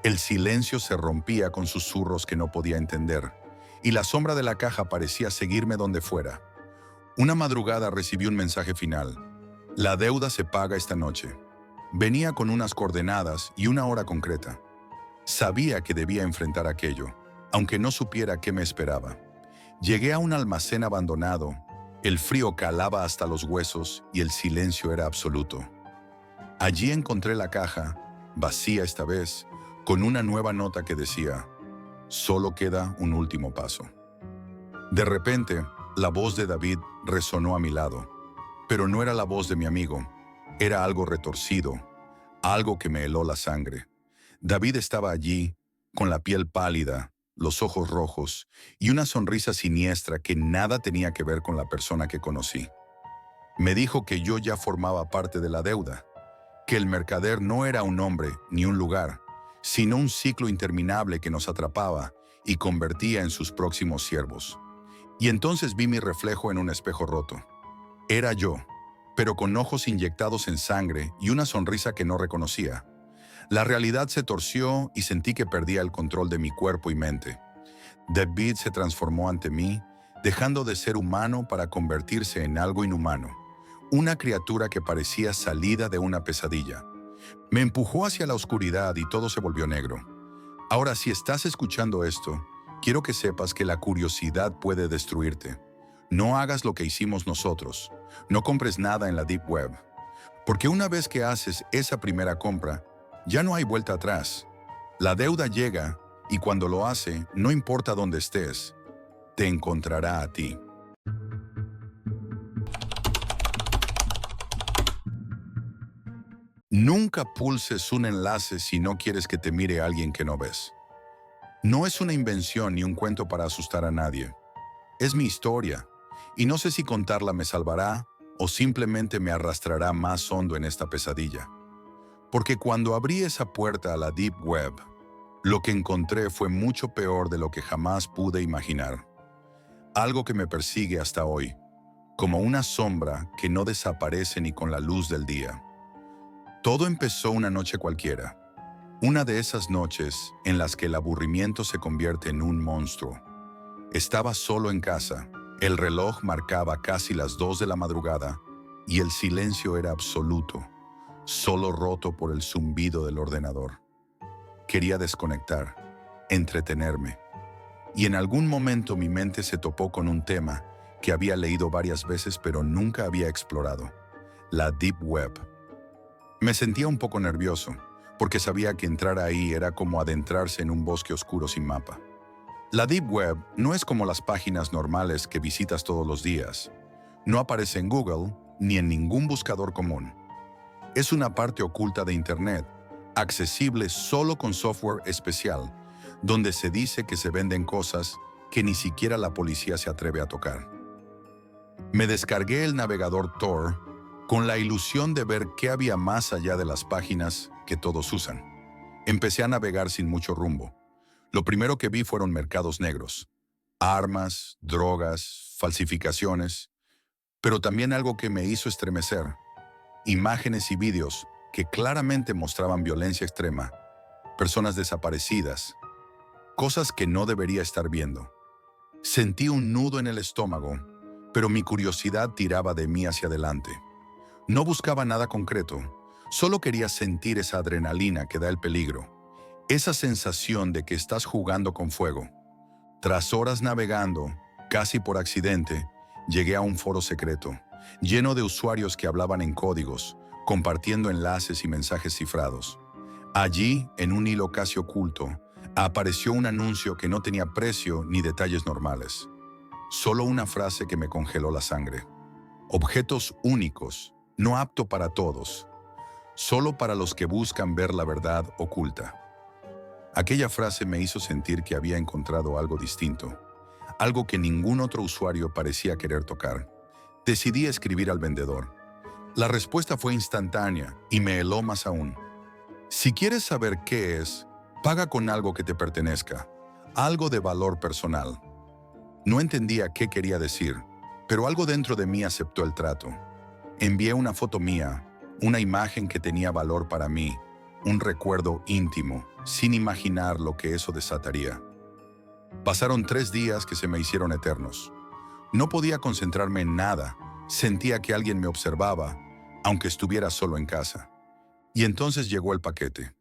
El silencio se rompía con susurros que no podía entender, y la sombra de la caja parecía seguirme donde fuera. Una madrugada recibí un mensaje final. La deuda se paga esta noche. Venía con unas coordenadas y una hora concreta. Sabía que debía enfrentar aquello, aunque no supiera qué me esperaba. Llegué a un almacén abandonado. El frío calaba hasta los huesos y el silencio era absoluto. Allí encontré la caja, vacía esta vez, con una nueva nota que decía: solo queda un último paso. De repente, la voz de David resonó a mi lado, pero no era la voz de mi amigo, era algo retorcido, algo que me heló la sangre. David estaba allí, con la piel pálida, los ojos rojos y una sonrisa siniestra que nada tenía que ver con la persona que conocí. Me dijo que yo ya formaba parte de la deuda, que el mercader no era un hombre ni un lugar, sino un ciclo interminable que nos atrapaba y convertía en sus próximos siervos. Y entonces vi mi reflejo en un espejo roto. Era yo, pero con ojos inyectados en sangre y una sonrisa que no reconocía. La realidad se torció y sentí que perdía el control de mi cuerpo y mente. David se transformó ante mí, dejando de ser humano para convertirse en algo inhumano, una criatura que parecía salida de una pesadilla. Me empujó hacia la oscuridad y todo se volvió negro. Ahora, si estás escuchando esto, quiero que sepas que la curiosidad puede destruirte. No hagas lo que hicimos nosotros. No compres nada en la Deep Web. Porque una vez que haces esa primera compra, ya no hay vuelta atrás. La deuda llega y cuando lo hace, no importa dónde estés, te encontrará a ti. Nunca pulses un enlace si no quieres que te mire alguien que no ves. No es una invención ni un cuento para asustar a nadie. Es mi historia, y no sé si contarla me salvará o simplemente me arrastrará más hondo en esta pesadilla. Porque cuando abrí esa puerta a la Deep Web, lo que encontré fue mucho peor de lo que jamás pude imaginar. Algo que me persigue hasta hoy, como una sombra que no desaparece ni con la luz del día. Todo empezó una noche cualquiera. Una de esas noches en las que el aburrimiento se convierte en un monstruo. Estaba solo en casa, el reloj marcaba casi las 2 de la madrugada y el silencio era absoluto, solo roto por el zumbido del ordenador. Quería desconectar, entretenerme. Y en algún momento mi mente se topó con un tema que había leído varias veces pero nunca había explorado: la Deep Web. Me sentía un poco nervioso, porque sabía que entrar ahí era como adentrarse en un bosque oscuro sin mapa. La Deep Web no es como las páginas normales que visitas todos los días. No aparece en Google ni en ningún buscador común. Es una parte oculta de Internet, accesible solo con software especial, donde se dice que se venden cosas que ni siquiera la policía se atreve a tocar. Me descargué el navegador Tor, con la ilusión de ver qué había más allá de las páginas que todos usan. Empecé a navegar sin mucho rumbo. Lo primero que vi fueron mercados negros, armas, drogas, falsificaciones, pero también algo que me hizo estremecer, imágenes y vídeos que claramente mostraban violencia extrema, personas desaparecidas, cosas que no debería estar viendo. Sentí un nudo en el estómago, pero mi curiosidad tiraba de mí hacia adelante. No buscaba nada concreto, solo quería sentir esa adrenalina que da el peligro, esa sensación de que estás jugando con fuego. Tras horas navegando, casi por accidente, llegué a un foro secreto, lleno de usuarios que hablaban en códigos, compartiendo enlaces y mensajes cifrados. Allí, en un hilo casi oculto, apareció un anuncio que no tenía precio ni detalles normales. Solo una frase que me congeló la sangre. Objetos únicos, no apto para todos, solo para los que buscan ver la verdad oculta. Aquella frase me hizo sentir que había encontrado algo distinto, algo que ningún otro usuario parecía querer tocar. Decidí escribir al vendedor. La respuesta fue instantánea y me heló más aún. Si quieres saber qué es, paga con algo que te pertenezca, algo de valor personal. No entendía qué quería decir, pero algo dentro de mí aceptó el trato. Envié una foto mía, una imagen que tenía valor para mí, un recuerdo íntimo, sin imaginar lo que eso desataría. Pasaron 3 días que se me hicieron eternos. No podía concentrarme en nada, sentía que alguien me observaba, aunque estuviera solo en casa. Y entonces llegó el paquete.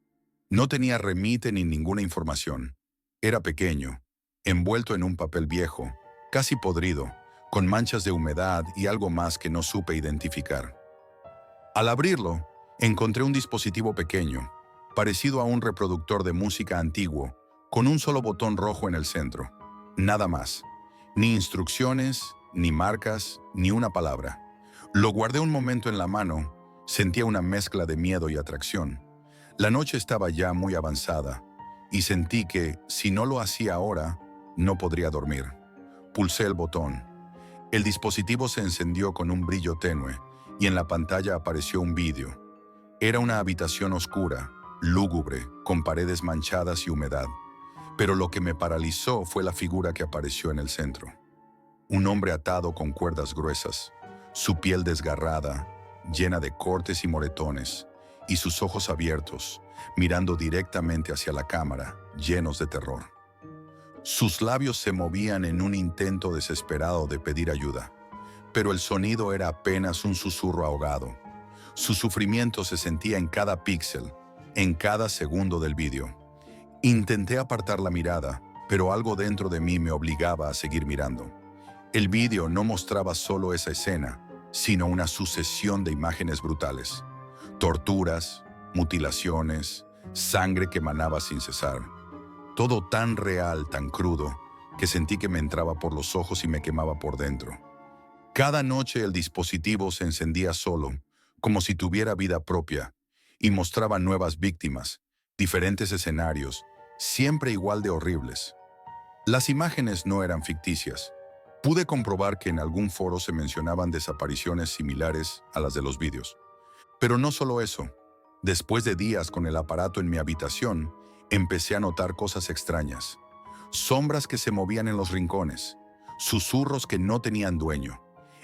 No tenía remite ni ninguna información. Era pequeño, envuelto en un papel viejo, casi podrido, con manchas de humedad y algo más que no supe identificar. Al abrirlo, encontré un dispositivo pequeño, parecido a un reproductor de música antiguo, con un solo botón rojo en el centro. Nada más. Ni instrucciones, ni marcas, ni una palabra. Lo guardé un momento en la mano, sentía una mezcla de miedo y atracción. La noche estaba ya muy avanzada, y sentí que, si no lo hacía ahora, no podría dormir. Pulsé el botón. El dispositivo se encendió con un brillo tenue, y en la pantalla apareció un vídeo. Era una habitación oscura, lúgubre, con paredes manchadas y humedad. Pero lo que me paralizó fue la figura que apareció en el centro. Un hombre atado con cuerdas gruesas, su piel desgarrada, llena de cortes y moretones, y sus ojos abiertos, mirando directamente hacia la cámara, llenos de terror. Sus labios se movían en un intento desesperado de pedir ayuda, pero el sonido era apenas un susurro ahogado. Su sufrimiento se sentía en cada píxel, en cada segundo del vídeo. Intenté apartar la mirada, pero algo dentro de mí me obligaba a seguir mirando. El vídeo no mostraba solo esa escena, sino una sucesión de imágenes brutales. Torturas, mutilaciones, sangre que manaba sin cesar. Todo tan real, tan crudo, que sentí que me entraba por los ojos y me quemaba por dentro. Cada noche el dispositivo se encendía solo, como si tuviera vida propia, y mostraba nuevas víctimas, diferentes escenarios, siempre igual de horribles. Las imágenes no eran ficticias. Pude comprobar que en algún foro se mencionaban desapariciones similares a las de los vídeos. Pero no solo eso. Después de días con el aparato en mi habitación, empecé a notar cosas extrañas. Sombras que se movían en los rincones, susurros que no tenían dueño.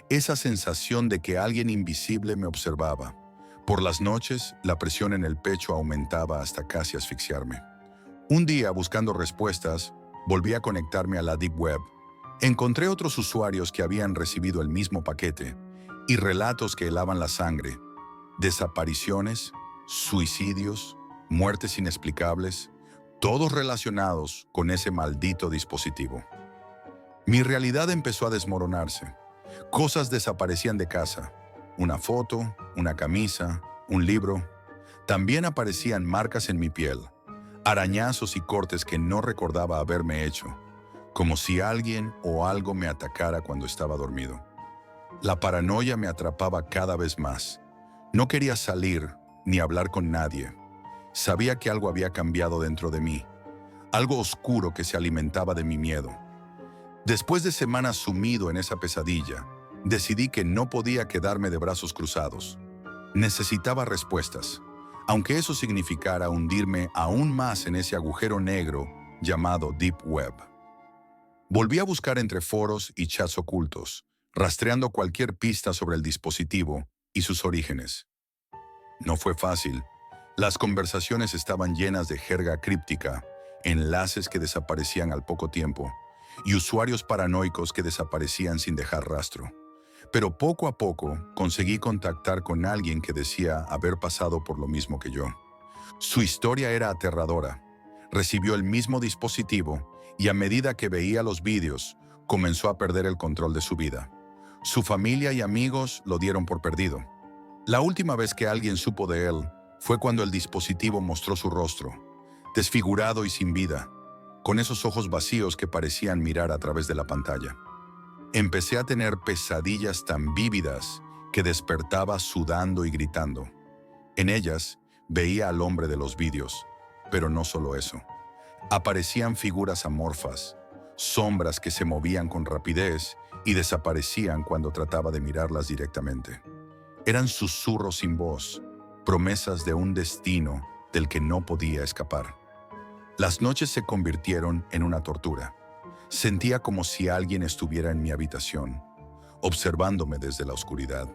Esa sensación de que alguien invisible me observaba. Por las noches, la presión en el pecho aumentaba hasta casi asfixiarme. Un día, buscando respuestas, volví a conectarme a la Deep Web. Encontré otros usuarios que habían recibido el mismo paquete y relatos que helaban la sangre. Desapariciones, suicidios, muertes inexplicables, todos relacionados con ese maldito dispositivo. Mi realidad empezó a desmoronarse. Cosas desaparecían de casa. Una foto, una camisa, un libro. También aparecían marcas en mi piel, arañazos y cortes que no recordaba haberme hecho, como si alguien o algo me atacara cuando estaba dormido. La paranoia me atrapaba cada vez más. No quería salir ni hablar con nadie. Sabía que algo había cambiado dentro de mí, algo oscuro que se alimentaba de mi miedo. Después de semanas sumido en esa pesadilla, Decidí que no podía quedarme de brazos cruzados. Necesitaba respuestas, aunque eso significara hundirme aún más en ese agujero negro llamado Deep Web. Volví a buscar entre foros y chats ocultos, rastreando cualquier pista sobre el dispositivo y sus orígenes. No fue fácil. Las conversaciones estaban llenas de jerga críptica, enlaces que desaparecían al poco tiempo y usuarios paranoicos que desaparecían sin dejar rastro. Pero poco a poco conseguí contactar con alguien que decía haber pasado por lo mismo que yo. Su historia era aterradora. Recibió el mismo dispositivo y a medida que veía los vídeos, comenzó a perder el control de su vida. Su familia y amigos lo dieron por perdido. La última vez que alguien supo de él fue cuando el dispositivo mostró su rostro, desfigurado y sin vida, con esos ojos vacíos que parecían mirar a través de la pantalla. Empecé a tener pesadillas tan vívidas que despertaba sudando y gritando. En ellas veía al hombre de los vídeos, pero no solo eso. Aparecían figuras amorfas, sombras que se movían con rapidez y desaparecían cuando trataba de mirarlas directamente. Eran susurros sin voz, promesas de un destino del que no podía escapar. Las noches se convirtieron en una tortura. Sentía como si alguien estuviera en mi habitación, observándome desde la oscuridad.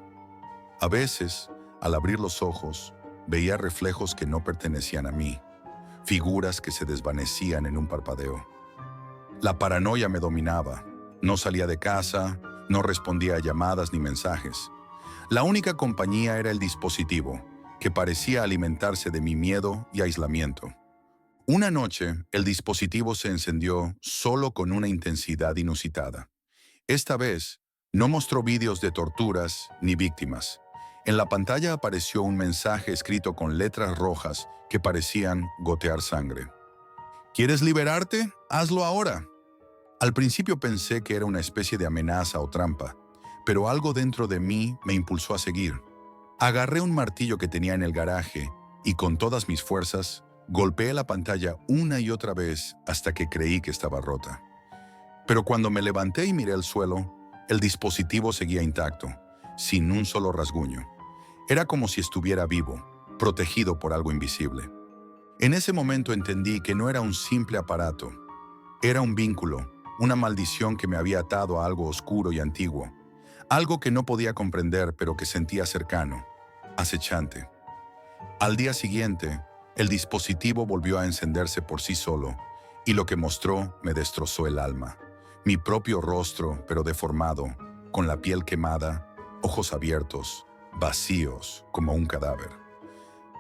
A veces, al abrir los ojos, veía reflejos que no pertenecían a mí, figuras que se desvanecían en un parpadeo. La paranoia me dominaba. No salía de casa, no respondía a llamadas ni mensajes. La única compañía era el dispositivo, que parecía alimentarse de mi miedo y aislamiento. Una noche, el dispositivo se encendió solo con una intensidad inusitada. Esta vez, no mostró vídeos de torturas ni víctimas. En la pantalla apareció un mensaje escrito con letras rojas que parecían gotear sangre. ¿Quieres liberarte? Hazlo ahora. Al principio pensé que era una especie de amenaza o trampa, pero algo dentro de mí me impulsó a seguir. Agarré un martillo que tenía en el garaje y con todas mis fuerzas golpeé la pantalla una y otra vez hasta que creí que estaba rota. Pero cuando me levanté y miré el suelo, el dispositivo seguía intacto, sin un solo rasguño. Era como si estuviera vivo, protegido por algo invisible. En ese momento entendí que no era un simple aparato. Era un vínculo, una maldición que me había atado a algo oscuro y antiguo. Algo que no podía comprender, pero que sentía cercano, acechante. Al día siguiente, el dispositivo volvió a encenderse por sí solo, y lo que mostró me destrozó el alma. Mi propio rostro, pero deformado, con la piel quemada, ojos abiertos, vacíos, como un cadáver.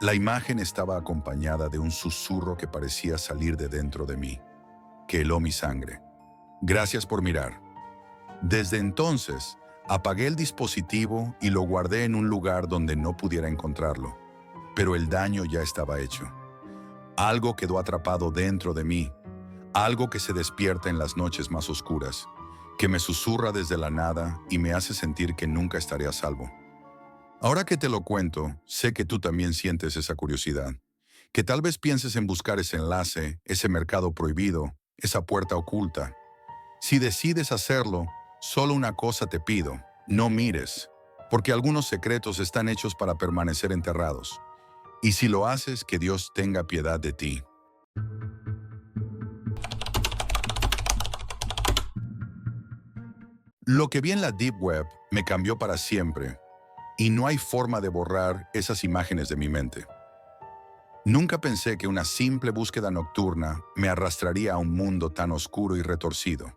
La imagen estaba acompañada de un susurro que parecía salir de dentro de mí, que heló mi sangre. Gracias por mirar. Desde entonces, apagué el dispositivo y lo guardé en un lugar donde no pudiera encontrarlo. Pero el daño ya estaba hecho. Algo quedó atrapado dentro de mí, algo que se despierta en las noches más oscuras, que me susurra desde la nada y me hace sentir que nunca estaré a salvo. Ahora que te lo cuento, sé que tú también sientes esa curiosidad, que tal vez pienses en buscar ese enlace, ese mercado prohibido, esa puerta oculta. Si decides hacerlo, solo una cosa te pido: no mires, porque algunos secretos están hechos para permanecer enterrados. Y si lo haces, que Dios tenga piedad de ti. Lo que vi en la Deep Web me cambió para siempre, y no hay forma de borrar esas imágenes de mi mente. Nunca pensé que una simple búsqueda nocturna me arrastraría a un mundo tan oscuro y retorcido.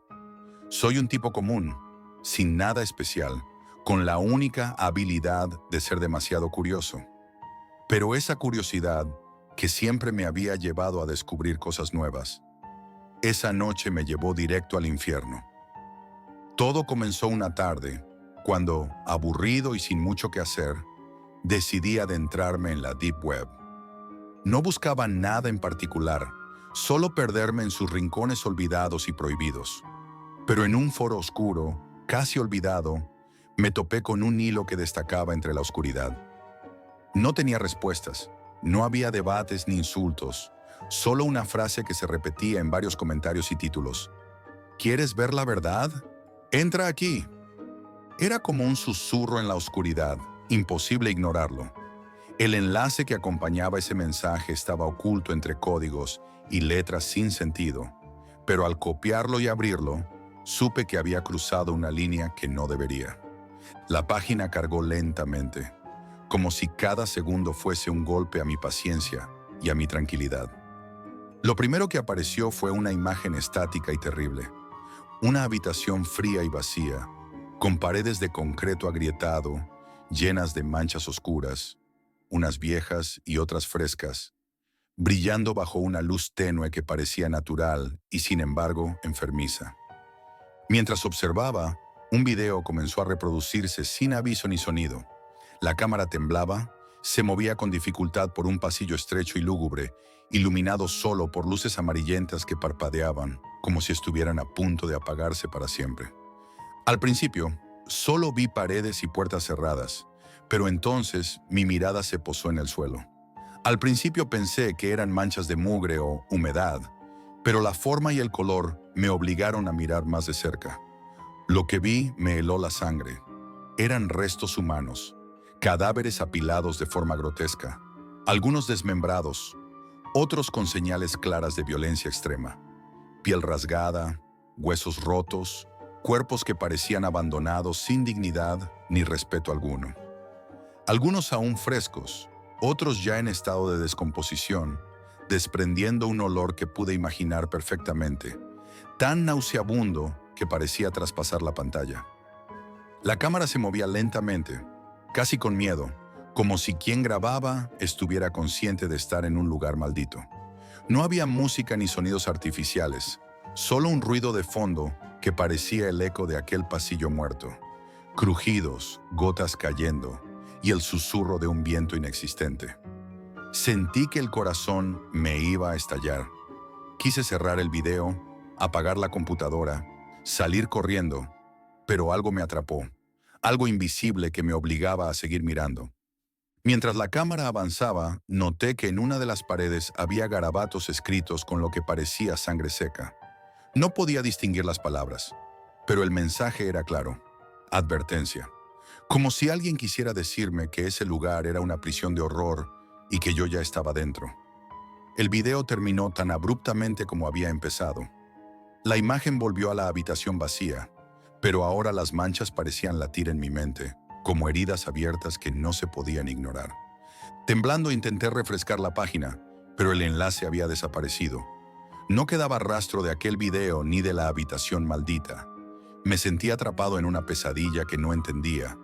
Soy un tipo común, sin nada especial, con la única habilidad de ser demasiado curioso. Pero esa curiosidad, que siempre me había llevado a descubrir cosas nuevas, esa noche me llevó directo al infierno. Todo comenzó una tarde, cuando, aburrido y sin mucho que hacer, decidí adentrarme en la Deep Web. No buscaba nada en particular, solo perderme en sus rincones olvidados y prohibidos. Pero en un foro oscuro, casi olvidado, me topé con un hilo que destacaba entre la oscuridad. No tenía respuestas, no había debates ni insultos, solo una frase que se repetía en varios comentarios y títulos. ¿Quieres ver la verdad? Entra aquí. Era como un susurro en la oscuridad, imposible ignorarlo. El enlace que acompañaba ese mensaje estaba oculto entre códigos y letras sin sentido, pero al copiarlo y abrirlo, supe que había cruzado una línea que no debería. La página cargó lentamente, como si cada segundo fuese un golpe a mi paciencia y a mi tranquilidad. Lo primero que apareció fue una imagen estática y terrible. Una habitación fría y vacía, con paredes de concreto agrietado, llenas de manchas oscuras, unas viejas y otras frescas, brillando bajo una luz tenue que parecía natural y, sin embargo, enfermiza. Mientras observaba, un video comenzó a reproducirse sin aviso ni sonido. La cámara temblaba, se movía con dificultad por un pasillo estrecho y lúgubre, iluminado solo por luces amarillentas que parpadeaban, como si estuvieran a punto de apagarse para siempre. Al principio, solo vi paredes y puertas cerradas, pero entonces mi mirada se posó en el suelo. Al principio pensé que eran manchas de mugre o humedad, pero la forma y el color me obligaron a mirar más de cerca. Lo que vi me heló la sangre. Eran restos humanos, cadáveres apilados de forma grotesca, algunos desmembrados, otros con señales claras de violencia extrema. Piel rasgada, huesos rotos, cuerpos que parecían abandonados sin dignidad ni respeto alguno. Algunos aún frescos, otros ya en estado de descomposición, desprendiendo un olor que pude imaginar perfectamente, tan nauseabundo que parecía traspasar la pantalla. La cámara se movía lentamente, casi con miedo, como si quien grababa estuviera consciente de estar en un lugar maldito. No había música ni sonidos artificiales, solo un ruido de fondo que parecía el eco de aquel pasillo muerto. Crujidos, gotas cayendo y el susurro de un viento inexistente. Sentí que el corazón me iba a estallar. Quise cerrar el video, apagar la computadora, salir corriendo, pero algo me atrapó, algo invisible que me obligaba a seguir mirando. Mientras la cámara avanzaba, noté que en una de las paredes había garabatos escritos con lo que parecía sangre seca. No podía distinguir las palabras, pero el mensaje era claro. Advertencia. Como si alguien quisiera decirme que ese lugar era una prisión de horror y que yo ya estaba dentro. El video terminó tan abruptamente como había empezado. La imagen volvió a la habitación vacía, pero ahora las manchas parecían latir en mi mente, como heridas abiertas que no se podían ignorar. Temblando intenté refrescar la página, pero el enlace había desaparecido. No quedaba rastro de aquel video ni de la habitación maldita. Me sentí atrapado en una pesadilla que no entendía.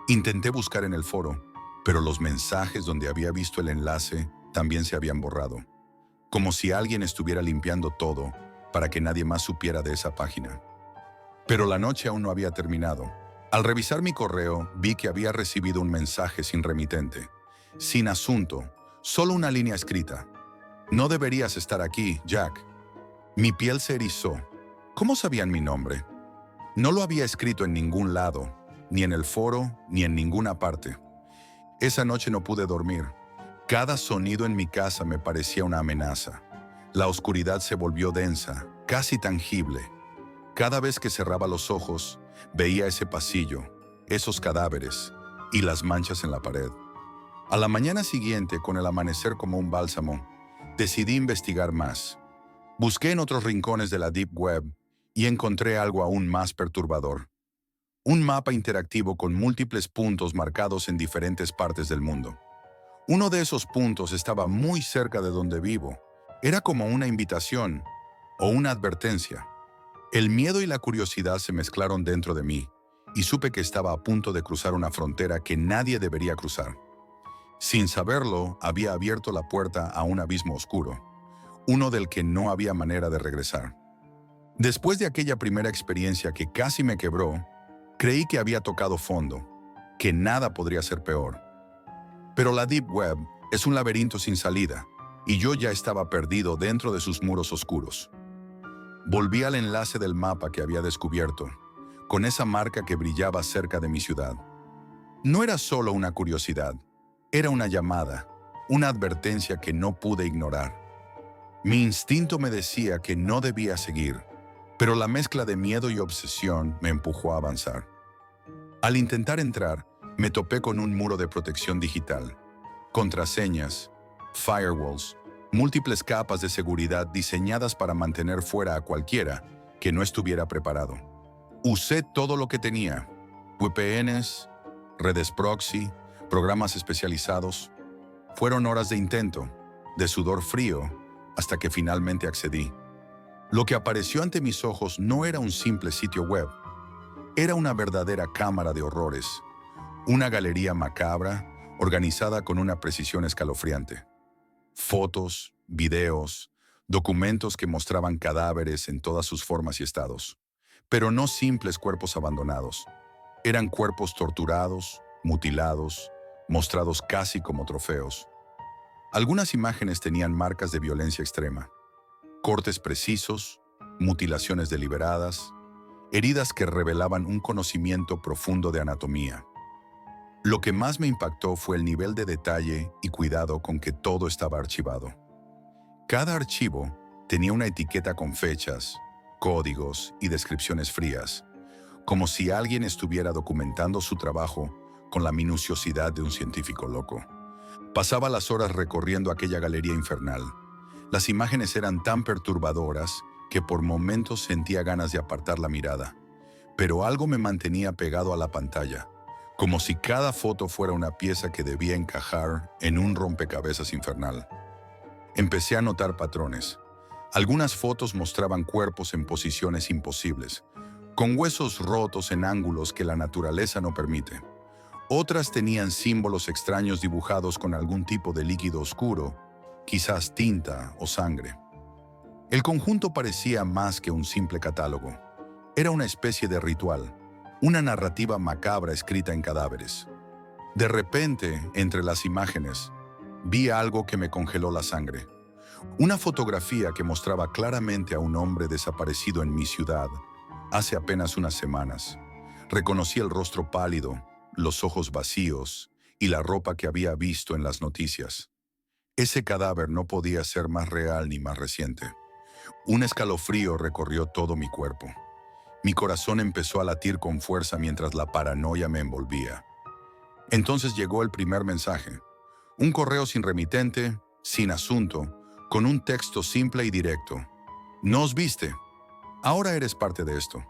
Intenté buscar en el foro, pero los mensajes donde había visto el enlace también se habían borrado, como si alguien estuviera limpiando todo para que nadie más supiera de esa página. Pero la noche aún no había terminado. Al revisar mi correo, vi que había recibido un mensaje sin remitente, sin asunto, solo una línea escrita. No deberías estar aquí, Jack. Mi piel se erizó. ¿Cómo sabían mi nombre? No lo había escrito en ningún lado, ni en el foro, ni en ninguna parte. Esa noche no pude dormir. Cada sonido en mi casa me parecía una amenaza. La oscuridad se volvió densa, casi tangible. Cada vez que cerraba los ojos, veía ese pasillo, esos cadáveres y las manchas en la pared. A la mañana siguiente, con el amanecer como un bálsamo, decidí investigar más. Busqué en otros rincones de la Deep Web y encontré algo aún más perturbador. Un mapa interactivo con múltiples puntos marcados en diferentes partes del mundo. Uno de esos puntos estaba muy cerca de donde vivo. Era como una invitación o una advertencia. El miedo y la curiosidad se mezclaron dentro de mí y supe que estaba a punto de cruzar una frontera que nadie debería cruzar. Sin saberlo, había abierto la puerta a un abismo oscuro, uno del que no había manera de regresar. Después de aquella primera experiencia que casi me quebró, creí que había tocado fondo, que nada podría ser peor. Pero la Deep Web es un laberinto sin salida, y yo ya estaba perdido dentro de sus muros oscuros. Volví al enlace del mapa que había descubierto, con esa marca que brillaba cerca de mi ciudad. No era solo una curiosidad, era una llamada, una advertencia que no pude ignorar. Mi instinto me decía que no debía seguir, pero la mezcla de miedo y obsesión me empujó a avanzar. Al intentar entrar, me topé con un muro de protección digital, contraseñas, firewalls, múltiples capas de seguridad diseñadas para mantener fuera a cualquiera que no estuviera preparado. Usé todo lo que tenía: VPNs, redes proxy, programas especializados. Fueron horas de intento, de sudor frío, hasta que finalmente accedí. Lo que apareció ante mis ojos no era un simple sitio web, era una verdadera cámara de horrores, una galería macabra organizada con una precisión escalofriante. Fotos, videos, documentos que mostraban cadáveres en todas sus formas y estados. Pero no simples cuerpos abandonados. Eran cuerpos torturados, mutilados, mostrados casi como trofeos. Algunas imágenes tenían marcas de violencia extrema, cortes precisos, mutilaciones deliberadas, heridas que revelaban un conocimiento profundo de anatomía. Lo que más me impactó fue el nivel de detalle y cuidado con que todo estaba archivado. Cada archivo tenía una etiqueta con fechas, códigos y descripciones frías, como si alguien estuviera documentando su trabajo con la minuciosidad de un científico loco. Pasaba las horas recorriendo aquella galería infernal. Las imágenes eran tan perturbadoras que por momentos sentía ganas de apartar la mirada, pero algo me mantenía pegado a la pantalla, como si cada foto fuera una pieza que debía encajar en un rompecabezas infernal. Empecé a notar patrones. Algunas fotos mostraban cuerpos en posiciones imposibles, con huesos rotos en ángulos que la naturaleza no permite. Otras tenían símbolos extraños dibujados con algún tipo de líquido oscuro, quizás tinta o sangre. El conjunto parecía más que un simple catálogo. Era una especie de ritual, una narrativa macabra escrita en cadáveres. De repente, entre las imágenes, vi algo que me congeló la sangre. Una fotografía que mostraba claramente a un hombre desaparecido en mi ciudad hace apenas unas semanas. Reconocí el rostro pálido, los ojos vacíos y la ropa que había visto en las noticias. Ese cadáver no podía ser más real ni más reciente. Un escalofrío recorrió todo mi cuerpo. Mi corazón empezó a latir con fuerza mientras la paranoia me envolvía. Entonces llegó el primer mensaje. Un correo sin remitente, sin asunto, con un texto simple y directo. «Nos viste. Ahora eres parte de esto».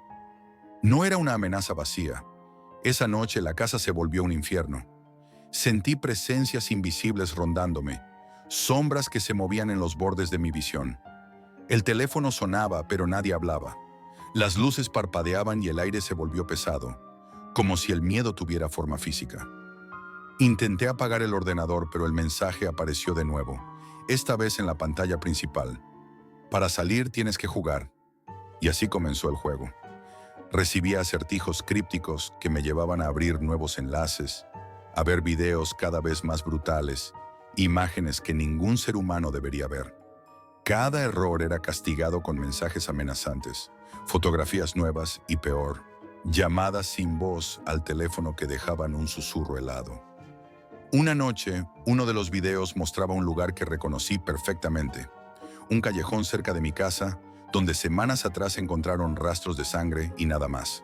No era una amenaza vacía. Esa noche la casa se volvió un infierno. Sentí presencias invisibles rondándome, sombras que se movían en los bordes de mi visión. El teléfono sonaba, pero nadie hablaba. Las luces parpadeaban y el aire se volvió pesado, como si el miedo tuviera forma física. Intenté apagar el ordenador, pero el mensaje apareció de nuevo, esta vez en la pantalla principal. «Para salir tienes que jugar». Y así comenzó el juego. Recibía acertijos crípticos que me llevaban a abrir nuevos enlaces, a ver videos cada vez más brutales, imágenes que ningún ser humano debería ver. Cada error era castigado con mensajes amenazantes, fotografías nuevas y peor, llamadas sin voz al teléfono que dejaban un susurro helado. Una noche, uno de los videos mostraba un lugar que reconocí perfectamente, un callejón cerca de mi casa, donde semanas atrás encontraron rastros de sangre y nada más.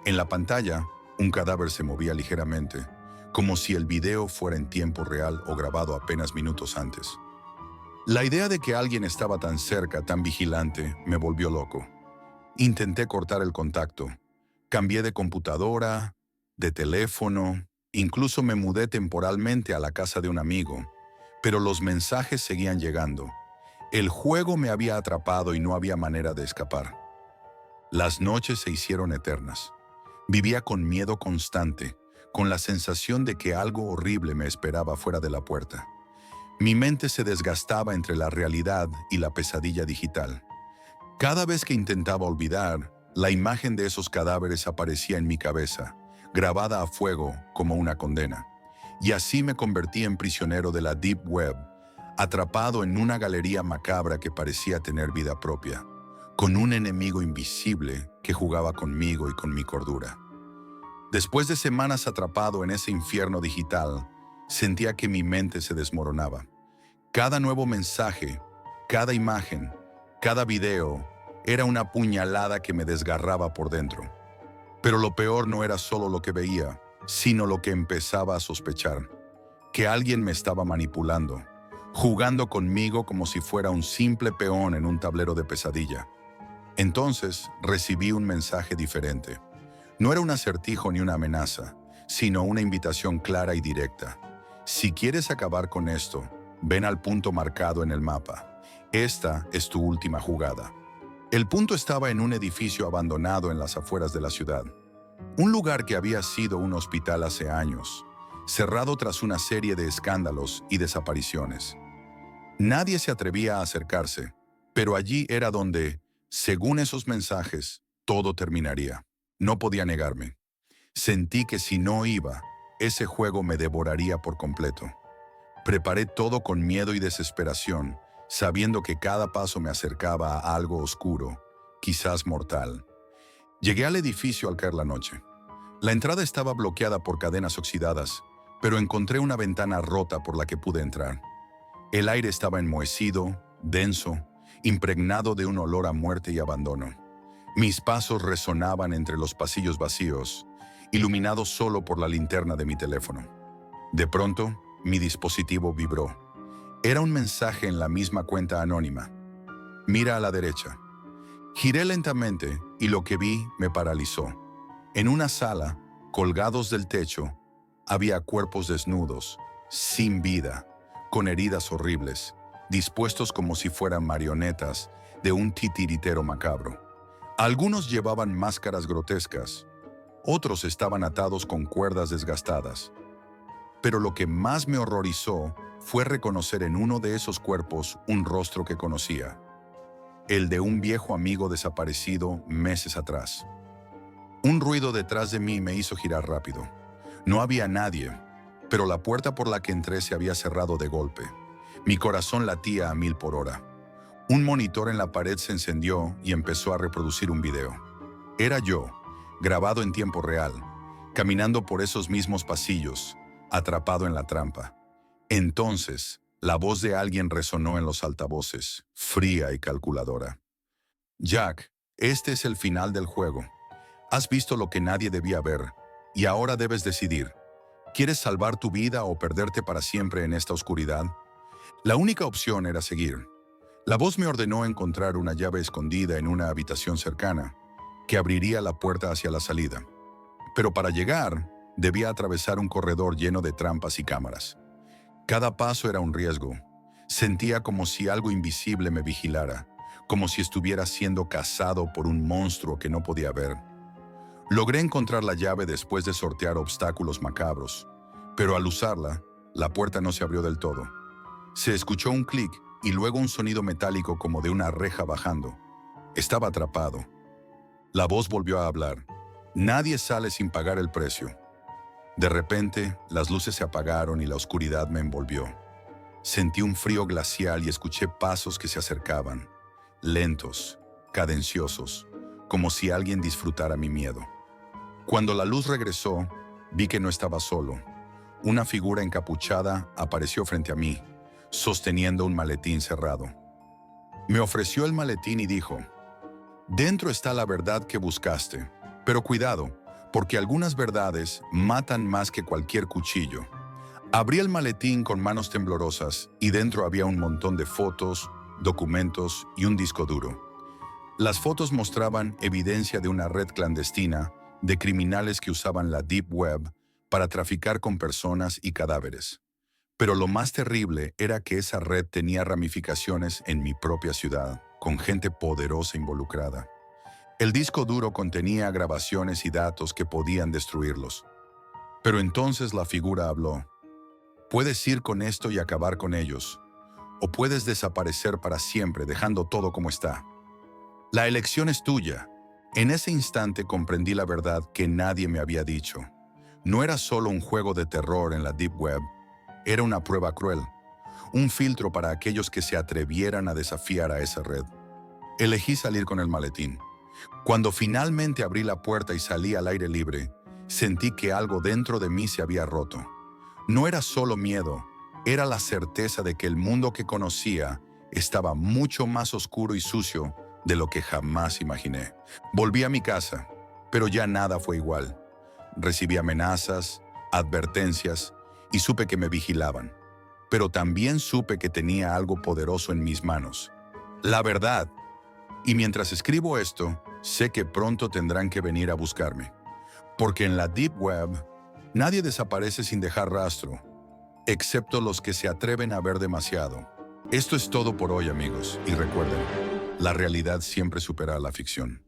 En la pantalla, un cadáver se movía ligeramente, como si el video fuera en tiempo real o grabado apenas minutos antes. La idea de que alguien estaba tan cerca, tan vigilante, me volvió loco. Intenté cortar el contacto. Cambié de computadora, de teléfono, incluso me mudé temporalmente a la casa de un amigo, pero los mensajes seguían llegando. El juego me había atrapado y no había manera de escapar. Las noches se hicieron eternas. Vivía con miedo constante, con la sensación de que algo horrible me esperaba fuera de la puerta. Mi mente se desgastaba entre la realidad y la pesadilla digital. Cada vez que intentaba olvidar, la imagen de esos cadáveres aparecía en mi cabeza, grabada a fuego como una condena. Y así me convertí en prisionero de la Deep Web, atrapado en una galería macabra que parecía tener vida propia, con un enemigo invisible que jugaba conmigo y con mi cordura. Después de semanas atrapado en ese infierno digital, sentía que mi mente se desmoronaba. Cada nuevo mensaje, cada imagen, cada video, era una puñalada que me desgarraba por dentro. Pero lo peor no era solo lo que veía, sino lo que empezaba a sospechar, que alguien me estaba manipulando, jugando conmigo como si fuera un simple peón en un tablero de pesadilla. Entonces recibí un mensaje diferente. No era un acertijo ni una amenaza, sino una invitación clara y directa. Si quieres acabar con esto, ven al punto marcado en el mapa. Esta es tu última jugada. El punto estaba en un edificio abandonado en las afueras de la ciudad. Un lugar que había sido un hospital hace años, cerrado tras una serie de escándalos y desapariciones. Nadie se atrevía a acercarse, pero allí era donde, según esos mensajes, todo terminaría. No podía negarme. Sentí que si no iba, ese juego me devoraría por completo. Preparé todo con miedo y desesperación, sabiendo que cada paso me acercaba a algo oscuro, quizás mortal. Llegué al edificio al caer la noche. La entrada estaba bloqueada por cadenas oxidadas, pero encontré una ventana rota por la que pude entrar. El aire estaba enmohecido, denso, impregnado de un olor a muerte y abandono. Mis pasos resonaban entre los pasillos vacíos, iluminados solo por la linterna de mi teléfono. De pronto, mi dispositivo vibró. Era un mensaje en la misma cuenta anónima. Mira a la derecha. Giré lentamente y lo que vi me paralizó. En una sala, colgados del techo, había cuerpos desnudos, sin vida, con heridas horribles, dispuestos como si fueran marionetas de un titiritero macabro. Algunos llevaban máscaras grotescas, otros estaban atados con cuerdas desgastadas. Pero lo que más me horrorizó fue reconocer en uno de esos cuerpos un rostro que conocía, el de un viejo amigo desaparecido meses atrás. Un ruido detrás de mí me hizo girar rápido. No había nadie, pero la puerta por la que entré se había cerrado de golpe. Mi corazón latía a 1000 por hora. Un monitor en la pared se encendió y empezó a reproducir un video. Era yo, grabado en tiempo real, caminando por esos mismos pasillos, atrapado en la trampa. Entonces, la voz de alguien resonó en los altavoces, fría y calculadora. Jack, este es el final del juego. Has visto lo que nadie debía ver, y ahora debes decidir. ¿Quieres salvar tu vida o perderte para siempre en esta oscuridad? La única opción era seguir. La voz me ordenó encontrar una llave escondida en una habitación cercana, que abriría la puerta hacia la salida. Pero para llegar, debía atravesar un corredor lleno de trampas y cámaras. Cada paso era un riesgo. Sentía como si algo invisible me vigilara, como si estuviera siendo cazado por un monstruo que no podía ver. Logré encontrar la llave después de sortear obstáculos macabros, pero al usarla, la puerta no se abrió del todo. Se escuchó un clic y luego un sonido metálico como de una reja bajando. Estaba atrapado. La voz volvió a hablar. Nadie sale sin pagar el precio. De repente, las luces se apagaron y la oscuridad me envolvió. Sentí un frío glacial y escuché pasos que se acercaban, lentos, cadenciosos, como si alguien disfrutara mi miedo. Cuando la luz regresó, vi que no estaba solo. Una figura encapuchada apareció frente a mí, sosteniendo un maletín cerrado. Me ofreció el maletín y dijo: «Dentro está la verdad que buscaste, pero cuidado, porque algunas verdades matan más que cualquier cuchillo». Abrí el maletín con manos temblorosas y dentro había un montón de fotos, documentos y un disco duro. Las fotos mostraban evidencia de una red clandestina de criminales que usaban la Deep Web para traficar con personas y cadáveres. Pero lo más terrible era que esa red tenía ramificaciones en mi propia ciudad, con gente poderosa involucrada. El disco duro contenía grabaciones y datos que podían destruirlos. Pero entonces la figura habló. Puedes ir con esto y acabar con ellos, o puedes desaparecer para siempre dejando todo como está. La elección es tuya. En ese instante comprendí la verdad que nadie me había dicho. No era solo un juego de terror en la Deep Web, era una prueba cruel, un filtro para aquellos que se atrevieran a desafiar a esa red. Elegí salir con el maletín. Cuando finalmente abrí la puerta y salí al aire libre, sentí que algo dentro de mí se había roto. No era solo miedo, era la certeza de que el mundo que conocía estaba mucho más oscuro y sucio de lo que jamás imaginé. Volví a mi casa. Pero ya nada fue igual. Recibí amenazas, advertencias y supe que me vigilaban. Pero también supe que tenía algo poderoso en mis manos. La verdad. Y mientras escribo esto, sé que pronto tendrán que venir a buscarme. Porque en la Deep Web, nadie desaparece sin dejar rastro, excepto los que se atreven a ver demasiado. Esto es todo por hoy, amigos, y recuerden, la realidad siempre supera a la ficción.